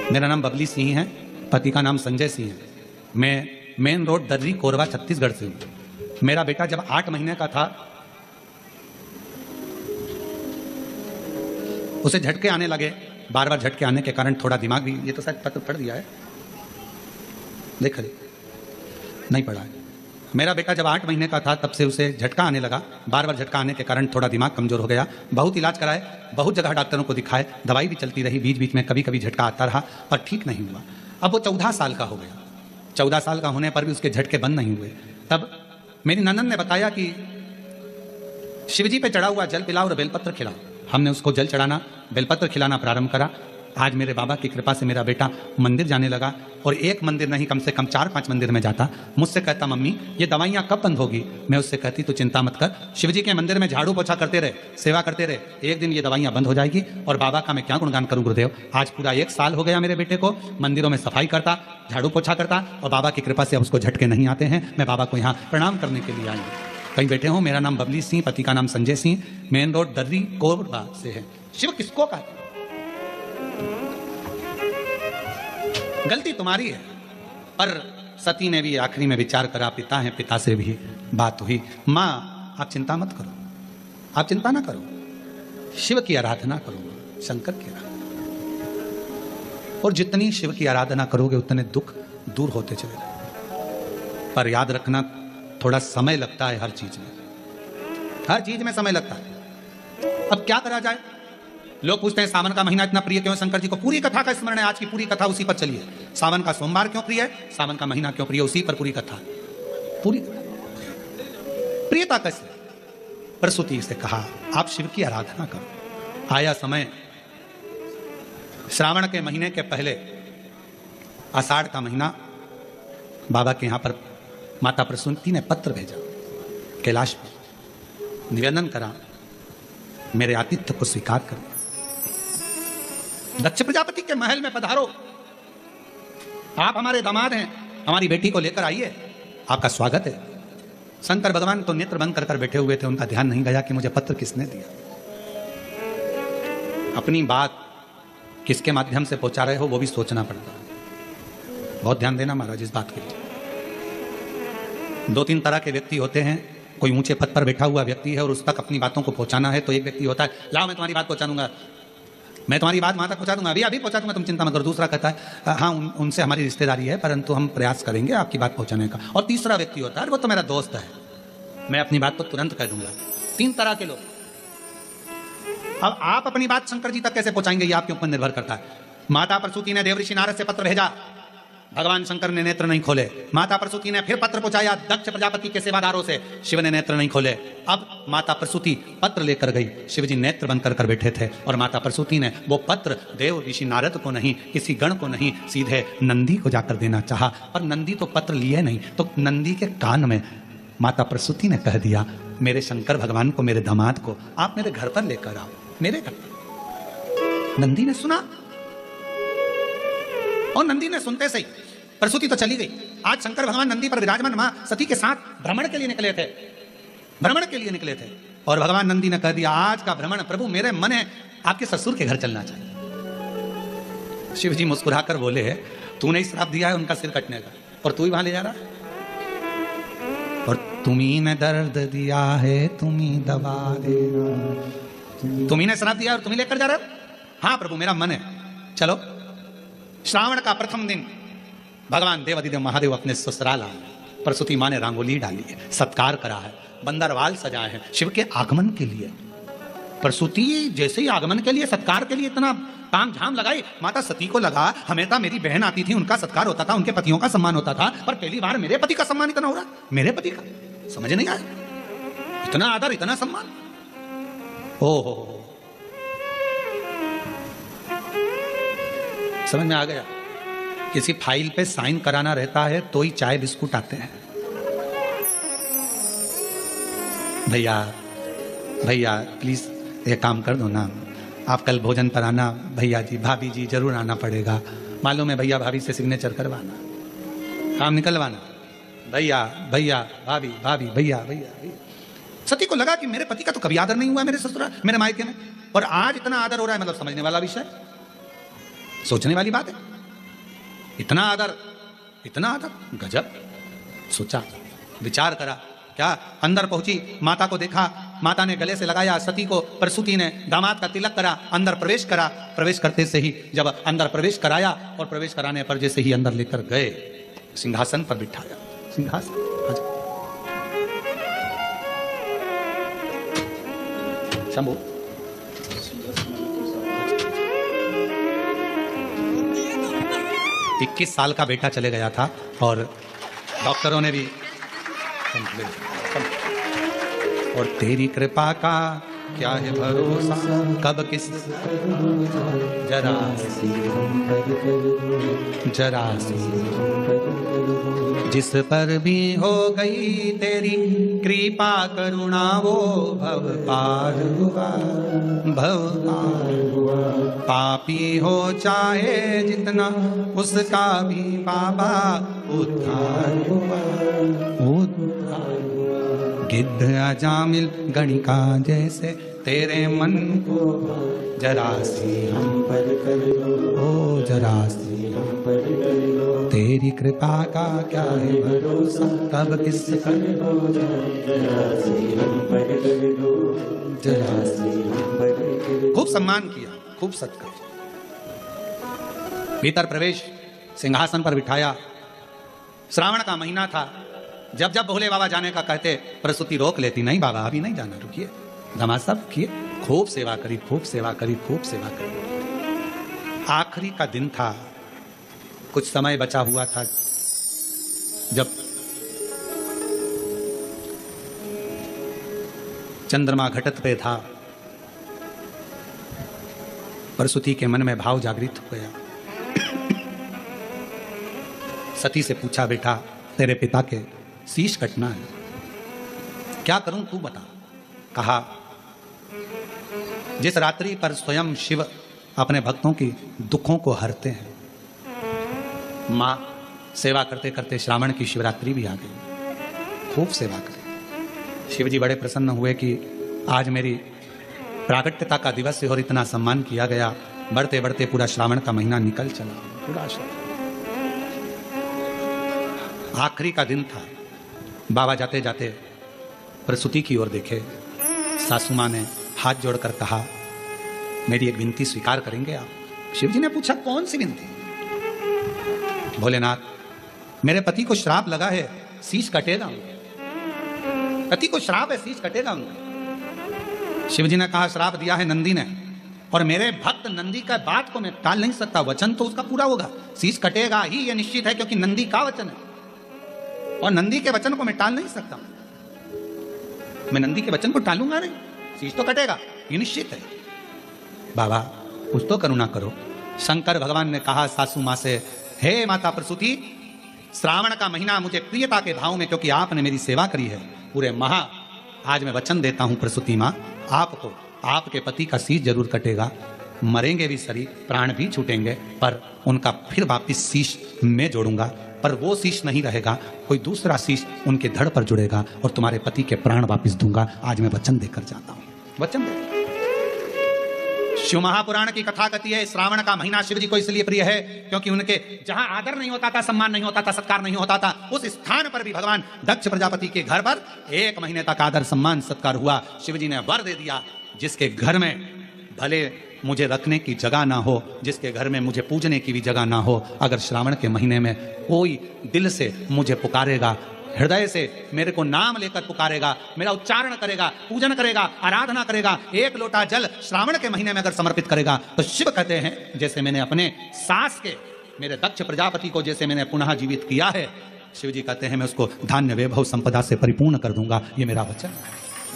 मेरा नाम बबली सिंह है, पति का नाम संजय सिंह है, मैं मेन रोड दर्री कोरबा छत्तीसगढ़ से हूं। मेरा बेटा जब 8 महीने का था, उसे झटके आने लगे, बार बार झटके आने के कारण थोड़ा दिमाग भी, ये तो शायद पत्र पढ़ दिया है, देख नहीं पढ़ा है। मेरा बेटा जब 8 महीने का था तब से उसे झटका आने लगा, बार बार झटका आने के कारण थोड़ा दिमाग कमजोर हो गया। बहुत इलाज कराए, बहुत जगह डॉक्टरों को दिखाए, दवाई भी चलती रही, बीच बीच में कभी कभी झटका आता रहा, पर ठीक नहीं हुआ। अब वो 14 साल का हो गया। 14 साल का होने पर भी उसके झटके बंद नहीं हुए। तब मेरी ननद ने बताया कि शिवजी पे चढ़ा हुआ जल पिलाओ और बेलपत्र खिलाओ। हमने उसको जल चढ़ाना, बेलपत्र खिलाना प्रारंभ करा। आज मेरे बाबा की कृपा से मेरा बेटा मंदिर जाने लगा, और एक मंदिर नहीं कम से कम 4-5 मंदिर में जाता। मुझसे कहता, मम्मी ये दवाइयाँ कब बंद होगी? मैं उससे कहती, तू चिंता मत कर, शिवजी के मंदिर में झाड़ू पोछा करते रहे, सेवा करते रहे, एक दिन ये दवाइयाँ बंद हो जाएगी। और बाबा का मैं क्या गुणगान करूँ गुरुदेव। आज पूरा 1 साल हो गया मेरे बेटे को, मंदिरों में सफाई करता, झाड़ू पोछा करता, और बाबा की कृपा से अब उसको झटके नहीं आते हैं। मैं बाबा को यहाँ प्रणाम करने के लिए आई हूँ। कहीं बैठे हो। मेरा नाम बबली सिंह, पति का नाम संजय सिंह, मेन रोड दर्री कोरबा से है। शिव किसको कहते? गलती तुम्हारी है, पर सती ने भी आखिरी में विचार करा, पिता है, पिता से भी बात हुई। माँ आप चिंता मत करो, आप चिंता ना करो, शिव की आराधना करो, शंकर की आराधना। और जितनी शिव की आराधना करोगे उतने दुख दूर होते चले जाएंगे। पर याद रखना, थोड़ा समय लगता है हर चीज में, हर चीज में समय लगता है। अब क्या करा जाए? लोग पूछते हैं सावन का महीना इतना प्रिय क्यों है शंकर जी को? पूरी कथा का स्मरण है, आज की पूरी कथा उसी पर चली है। सावन का सोमवार क्यों प्रिय है, सावन का महीना क्यों प्रिय, उसी पर पूरी कथा, पूरी प्रियता कैसे? प्रसूति से कहा आप शिव की आराधना करो। आया समय, श्रावण के महीने के पहले आषाढ़ का महीना, बाबा के यहां पर माता प्रसूति ने पत्र भेजा कैलाश पर, निवेदन करा मेरे आतिथ्य को स्वीकार कर। दक्ष प्रजापति के महल में पधारो, आप हमारे दामाद हैं, हमारी बेटी को लेकर आइए, आपका स्वागत है। शंकर भगवान तो नेत्र बंद कर बैठे हुए थे, उनका ध्यान नहीं गया कि मुझे पत्र किसने दिया। अपनी बात किसके माध्यम से पहुंचा रहे हो वो भी सोचना पड़ता है। बहुत ध्यान देना महाराज इस बात के लिए। 2-3 तरह के व्यक्ति होते हैं। कोई ऊंचे पद पर बैठा हुआ व्यक्ति है और उस तक अपनी बातों को पहुंचाना है, तो एक व्यक्ति होता है, लाओ मैं तुम्हारी बात पहुंचा दूंगा, मैं तुम्हारी बात वहां तक पहुंचा दूंगा, अभी पहुंचा दूंगा, तुम चिंता मत करो। दूसरा कहता है हाँ उनसे हमारी रिश्तेदारी है, परंतु हम प्रयास करेंगे आपकी बात पहुंचाने का। और तीसरा व्यक्ति होता है, वो तो मेरा दोस्त है, मैं अपनी बात तो तुरंत कह दूंगा। 3 तरह के लोग। अब आप अपनी बात शंकर जी तक कैसे पहुंचाएंगे, ये आपके ऊपर निर्भर करता है। माता प्रसूति ने देवऋषि नारद से पत्र भेजा, भगवान शंकर ने नेत्र नहीं खोले। माता प्रसूति ने फिर पत्र पहुंचाया दक्ष प्रजापति के सेवादारों से, शिव ने नेत्र नहीं खोले। अब माता प्रसूति पत्र लेकर गई, शिवजी नेत्र बंद कर बैठे थे, और माता प्रसूति ने वो पत्र देव ऋषि नारद को नहीं, किसी गण को नहीं, सीधे नंदी को जाकर देना चाहा। पर नंदी तो पत्र लिए नहीं, तो नंदी के कान में माता प्रसूति ने कह दिया, मेरे शंकर भगवान को, मेरे दामाद को आप मेरे घर पर लेकर आओ, मेरे घर पर। नंदी ने सुना, और नंदी ने सुनते सही प्रसूति तो चली गई। आज शंकर भगवान नंदी पर विराजमान मां सती के साथ भ्रमण के लिए निकले थे, भ्रमण के लिए निकले थे, और भगवान नंदी ने कह दिया, आज का भ्रमण प्रभु मेरे मन है आपके ससुर के घर चलना चाहिए। शिव जी मुस्कुराकर बोले, तूने ही श्राप दिया है उनका सिर कटने का, और तू ही वहां ले जा रहा है, और तुम्ही ने दर्द दिया है तुम्ही दबा देना, तुम्ही ने श्राप दिया और तुम्ही लेकर जा रहे हो। हाँ प्रभु मेरा मन है, चलो। श्रावण का प्रथम दिन भगवान देवाधिदेव महादेव अपने ससुराल आए। प्रसूति मां ने रंगोली डाली है, सत्कार करा है, बंदरवाल सजाए हैं शिव के आगमन के लिए। प्रसूति जैसे ही आगमन के लिए, सत्कार के लिए इतना ताम झाम लगाई। माता सती को लगा हमेशा मेरी बहन आती थी, उनका सत्कार होता था, उनके पतियों का सम्मान होता था, पर पहली बार मेरे पति का सम्मान इतना हो रहा, मेरे पति का समझ नहीं आया। इतना आदर, इतना सम्मान, ओहो समझ में आ गया। किसी फाइल पे साइन कराना रहता है तो ही चाय बिस्कुट आते हैं। भैया भैया प्लीज ये काम कर दो ना, आप कल भोजन पर आना, भैया जी भाभी जी जरूर आना पड़ेगा, मालूम है भैया भाभी से सिग्नेचर करवाना, काम निकलवाना, भैया भैया भाभी भाभी भैया भैया भैया। सती को लगा कि मेरे पति का तो कभी आदर नहीं हुआ मेरे ससुराल, मेरे मायके में, और आज इतना आदर हो रहा है, मतलब समझने वाला विषय, सोचने वाली बात है। इतना आदर, इतना आदर, गजब। सोचा, विचार करा, क्या अंदर पहुंची, माता को देखा, माता ने गले से लगाया सती को, प्रसूति ने दामाद का तिलक करा, अंदर प्रवेश करा। प्रवेश करते से ही जब अंदर प्रवेश कराया, और प्रवेश कराने पर जैसे ही अंदर लेकर गए, सिंहासन पर बिठाया। सिंहासन शंभू, 21 साल का बेटा चले गया था और डॉक्टरों ने भी और तेरी कृपा का क्या है भरोसा, कब किस जरा जिस पर भी हो गई तेरी कृपा करुणा वो भव पार हुआ, पापी हो चाहे जितना उसका भी बाबा उद्धार हुआ। गिद्ध अजामिल गणिका जैसे तेरे मन को जरा सी हम पर कर लो, ओ जरा सी हम पर कर लो, तेरी कृपा का क्या है भरोसा, कब किस कर लो, जरा सी हम पर कर लो, जरा सी हम पर कर लो। खूब सम्मान किया, खूब सत्कार, भीतर प्रवेश, सिंहासन पर बिठाया। श्रावण का महीना था, जब जब भोले बाबा जाने का कहते प्रसूति रोक लेती, नहीं बाबा अभी नहीं जाना, रुकिए, दमाद साहब किए, खूब सेवा करी, खूब सेवा करी, खूब सेवा करी। आखिरी का दिन था, कुछ समय बचा हुआ था, जब चंद्रमा घटत पे था, प्रसूति के मन में भाव जागृत हो गया। सती से पूछा, बेटा तेरे पिता के शीश कटना है, क्या करूं तू बता। कहा, जिस रात्रि पर स्वयं शिव अपने भक्तों की दुखों को हरते हैं, मां सेवा करते करते श्रावण की शिवरात्रि भी आ गई, खूब सेवा करी। शिव जी बड़े प्रसन्न हुए कि आज मेरी प्रागट्यता का दिवस है और इतना सम्मान किया गया। बढ़ते बढ़ते पूरा श्रावण का महीना निकल चला, पूरा श्रावण। आखिरी का दिन था, बाबा जाते जाते प्रसूति की ओर देखे। सासू मां ने हाथ जोड़कर कहा, मेरी एक विनती स्वीकार करेंगे आप। शिव जी ने पूछा, कौन सी विनती। भोलेनाथ, मेरे पति को श्राप लगा है, शीश कटेगा उनका, पति को श्राप है, शीश कटेगा उनका। शिव जी ने कहा, श्राप दिया है नंदी ने, और मेरे भक्त नंदी का बात को मैं टाल नहीं सकता, वचन तो उसका पूरा होगा, शीश कटेगा ही ये निश्चित है, क्योंकि नंदी का वचन है और नंदी के वचन को मैं टाल नहीं सकता। मैं नंदी के वचन को टालूंगा नहीं, शीश तो कटेगा, ये निश्चित है। बाबा कुछ तो करुणा करो। शंकर भगवान ने कहा सासू मां से, हे माता प्रसूति, श्रावण का महीना मुझे प्रियता के भाव में, क्योंकि आपने मेरी सेवा करी है पूरे आज मैं वचन देता हूं प्रसूति मां, आपको आपके पति का शीश जरूर कटेगा, मरेंगे भी शरीर, प्राण भी छूटेंगे, पर उनका फिर वापिस शीश मैं जोड़ूंगा, पर वो शीश नहीं रहेगा, कोई दूसरा शीश उनके धड़ पर जुड़ेगा और तुम्हारे पति के प्राण वापिस दूंगा। आज मैं वचन देकर जाता हूं, वचन दे। शिव महापुराण की कथा कहती है, श्रावण का महीना शिव जी को इसलिए प्रिय है क्योंकि उनके जहां आदर नहीं होता था, सम्मान नहीं होता था, सत्कार नहीं होता था, उस स्थान पर भी भगवान दक्ष प्रजापति के घर पर 1 महीने तक आदर सम्मान सत्कार हुआ। शिव जी ने वर दे दिया, जिसके घर में भले मुझे रखने की जगह ना हो, जिसके घर में मुझे पूजने की भी जगह ना हो, अगर श्रावण के महीने में कोई दिल से मुझे पुकारेगा, हृदय से मेरे को नाम लेकर पुकारेगा, मेरा उच्चारण करेगा, पूजन करेगा, आराधना करेगा, 1 लोटा जल श्रावण के महीने में अगर समर्पित करेगा, तो शिव कहते हैं जैसे मैंने अपने सास के मेरे दक्ष प्रजापति को जैसे मैंने पुनः जीवित किया है, शिव जी कहते हैं मैं उसको धान्य वैभव संपदा से परिपूर्ण कर दूंगा। ये मेरा वचन है,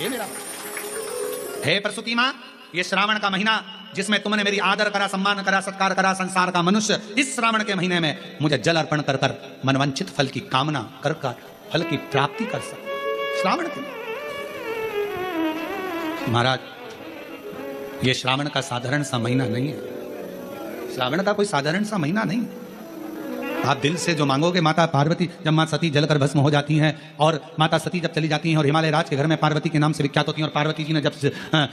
ये मेरा वचन। हे प्रसूति मां, ये श्रावण का महीना जिसमें तुमने मेरी आदर करा, सम्मान करा, सत्कार करा, संसार का मनुष्य इस श्रावण के महीने में मुझे जल अर्पण कर कर मनवंचित फल की कामना कर कर फल की प्राप्ति कर सकते। श्रावण के महाराज, ये श्रावण का साधारण सा महीना नहीं है, श्रावण का कोई साधारण सा महीना नहीं है। आप दिल से जो मांगोगे, माता पार्वती जब मां सती जलकर भस्म हो जाती हैं और माता सती जब चली जाती हैं और हिमालय राज के घर में पार्वती के नाम से विख्यात होती हैं, और पार्वती जी ने जब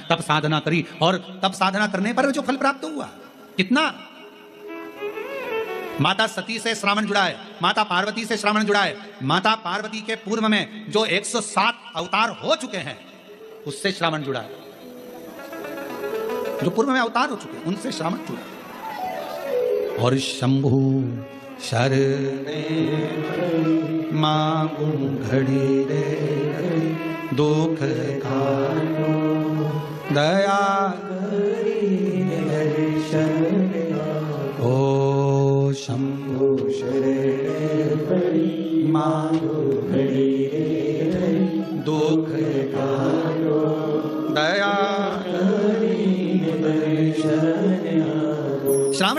तब साधना करी और तब साधना करने पर जो फल प्राप्त हुआ, कितना माता सती से श्रावण जुड़ा है, माता पार्वती से श्रावण जुड़ा है। माता पार्वती के पूर्व में जो 107 अवतार हो चुके हैं उससे श्रावण जुड़ा है, जो पूर्व में अवतार हो चुके हैं उनसे श्रावण जुड़ा है। और शंभु शरणे मांगू घड़ी रे दुख काटो दया करी दर्शन ओ शंभु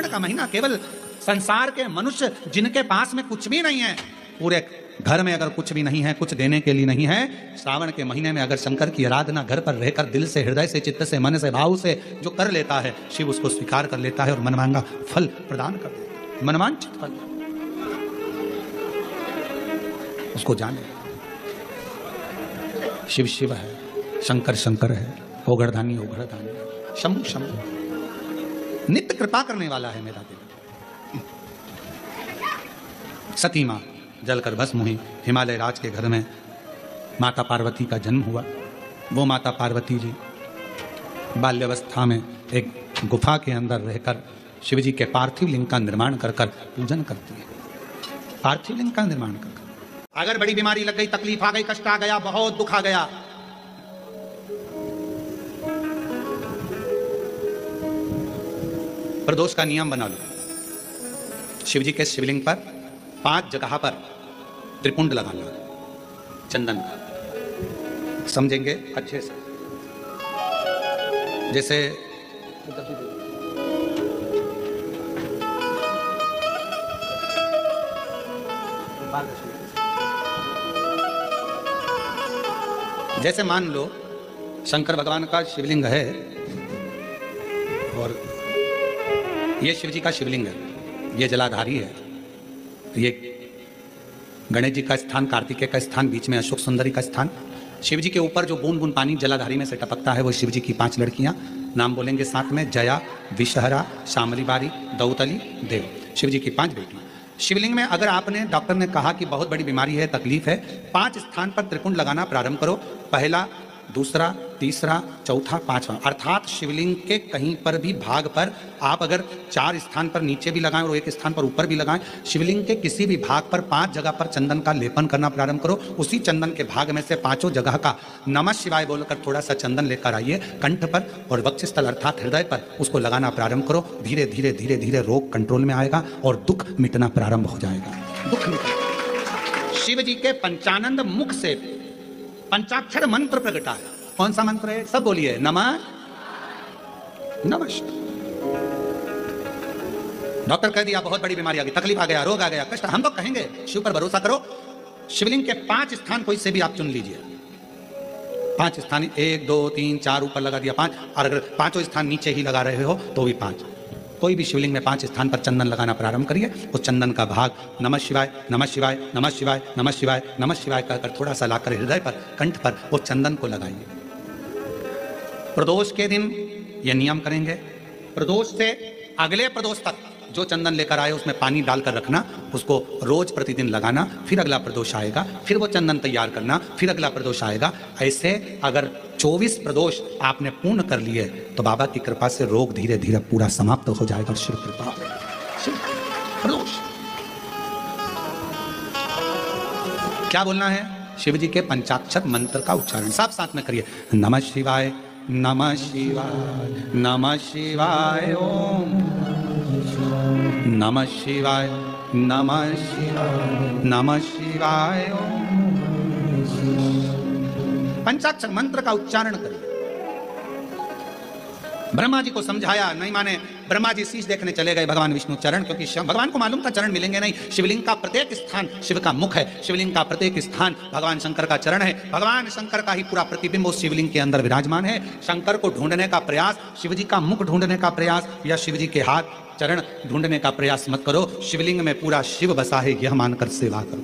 श्रावण का महीना केवल संसार के मनुष्य जिनके पास में कुछ भी नहीं है, पूरे घर में अगर कुछ भी नहीं है, कुछ देने के लिए नहीं है, श्रावण के महीने में अगर शंकर की आराधना घर पर रहकर दिल से, हृदय से, चित्त से, मन से, भाव से जो कर लेता है, शिव उसको स्वीकार कर लेता है और मनमांगा फल प्रदान कर देता है, मनवांछित फल उसको जाने। शिव शिव है, शंकर शंकर है, ओघड़दानी ओघड़दानी, शंभु शंभु, नित्य कृपा करने वाला है मेरा दिल। सती मां जलकर भस्म हुई। हिमालय राज के घर में माता पार्वती का जन्म हुआ। वो माता पार्वती जी बाल्यावस्था में एक गुफा के अंदर रहकर शिव जी के पार्थिव लिंग का निर्माण कर कर पूजन करती है। पार्थिव लिंग का निर्माण कर कर अगर बड़ी बीमारी लग गई, तकलीफ आ गई, कष्ट आ गया, बहुत दुख आ गया, प्रदोष का नियम बना लो। शिव जी के शिवलिंग पर 5 जगह पर त्रिपुंड लगाना है चंदन का। समझेंगे अच्छे से? जैसे जैसे मान लो शंकर भगवान का शिवलिंग है और ये शिव जी का शिवलिंग है, ये जलाधारी है, ये गणेश जी का स्थान, कार्तिकेय का स्थान, बीच में अशोक सुंदरी का स्थान। शिव जी के ऊपर जो बूंद बूंद पानी जलाधारी में से टपकता है वो शिव जी की 5 लड़कियां। नाम बोलेंगे साथ में, जया, विषहरा, शामली बारी, दौतली, देव। शिव जी की 5 बेटियां। शिवलिंग में अगर आपने, डॉक्टर ने कहा कि बहुत बड़ी बीमारी है, तकलीफ है, 5 स्थान पर त्रिपुंड लगाना प्रारंभ करो। पहला, दूसरा, तीसरा, चौथा, 5वां। अर्थात शिवलिंग के कहीं पर भी भाग पर आप अगर 4 स्थान पर नीचे भी लगाएं और 1 स्थान पर ऊपर भी लगाएं, शिवलिंग के किसी भी भाग पर 5 जगह पर चंदन का लेपन करना प्रारंभ करो। उसी चंदन के भाग में से 5 जगह का नमः शिवाय बोलकर थोड़ा सा चंदन लेकर आइए कंठ पर और वक्षस्थल अर्थात हृदय पर उसको लगाना प्रारंभ करो। धीरे धीरे धीरे धीरे रोग कंट्रोल में आएगा और दुख मिटना प्रारंभ हो जाएगा। दुख मिटेगा। शिव जी के पंचानंद मुख से पंचाक्षर मंत्र प्रगटा है। कौन सा मंत्र है? सब बोलिए, नमः नमः। डॉक्टर कह दिया बहुत बड़ी बीमारी आ गई, तकलीफ आ गया, रोग आ गया, कष्ट, हम तो कहेंगे शिव पर भरोसा करो। शिवलिंग के 5 स्थान कोई से भी आप चुन लीजिए। 5 स्थान, 1 2 3 4 ऊपर लगा दिया 5, और अगर 5 स्थान नीचे ही लगा रहे हो तो भी 5। कोई भी शिवलिंग में 5 स्थान पर चंदन लगाना प्रारंभ करिए। उस चंदन का भाग नमः शिवाय नमः शिवाय नमः शिवाय नमः शिवाय नमः शिवाय कहकर थोड़ा सा लाकर हृदय पर, कंठ पर वो चंदन को लगाइए। प्रदोष के दिन ये नियम करेंगे। प्रदोष से अगले प्रदोष तक जो चंदन लेकर आए उसमें पानी डालकर रखना, उसको रोज प्रतिदिन लगाना। फिर अगला प्रदोष आएगा, फिर वो चंदन तैयार करना, फिर अगला प्रदोष आएगा। ऐसे अगर 24 प्रदोष आपने पूर्ण कर लिए तो बाबा की कृपा से रोग धीरे धीरे पूरा समाप्त हो जाएगा। शिव कृपा। प्रदोष क्या बोलना है? शिव जी के पंचाक्षर मंत्र का उच्चारण साथ साथ में करिए। नमः शिवाय नमः शिवाय नमः शिवाय ओम नमः शिवाय नमः शिवाय नमः शिवाय ओम। पंचाक्षर मंत्र का उच्चारण करिए। ब्रह्मा जी को समझाया, नहीं माने, ब्रह्मा जी शीश देखने चले गए भगवान विष्णु चरण, क्योंकि भगवान को मालूम था चरण मिलेंगे नहीं। शिवलिंग का प्रत्येक स्थान शिव का मुख है, शिवलिंग का प्रत्येक स्थान भगवान शंकर का चरण है। भगवान शंकर का ही पूरा प्रतिबिंब उस शिवलिंग के अंदर विराजमान है। शंकर को ढूंढने का प्रयास, शिव जी का मुख ढूंढने का प्रयास या शिव जी के हाथ चरण ढूंढने का प्रयास मत करो। शिवलिंग में पूरा शिव बसा है यह मानकर सेवा करो।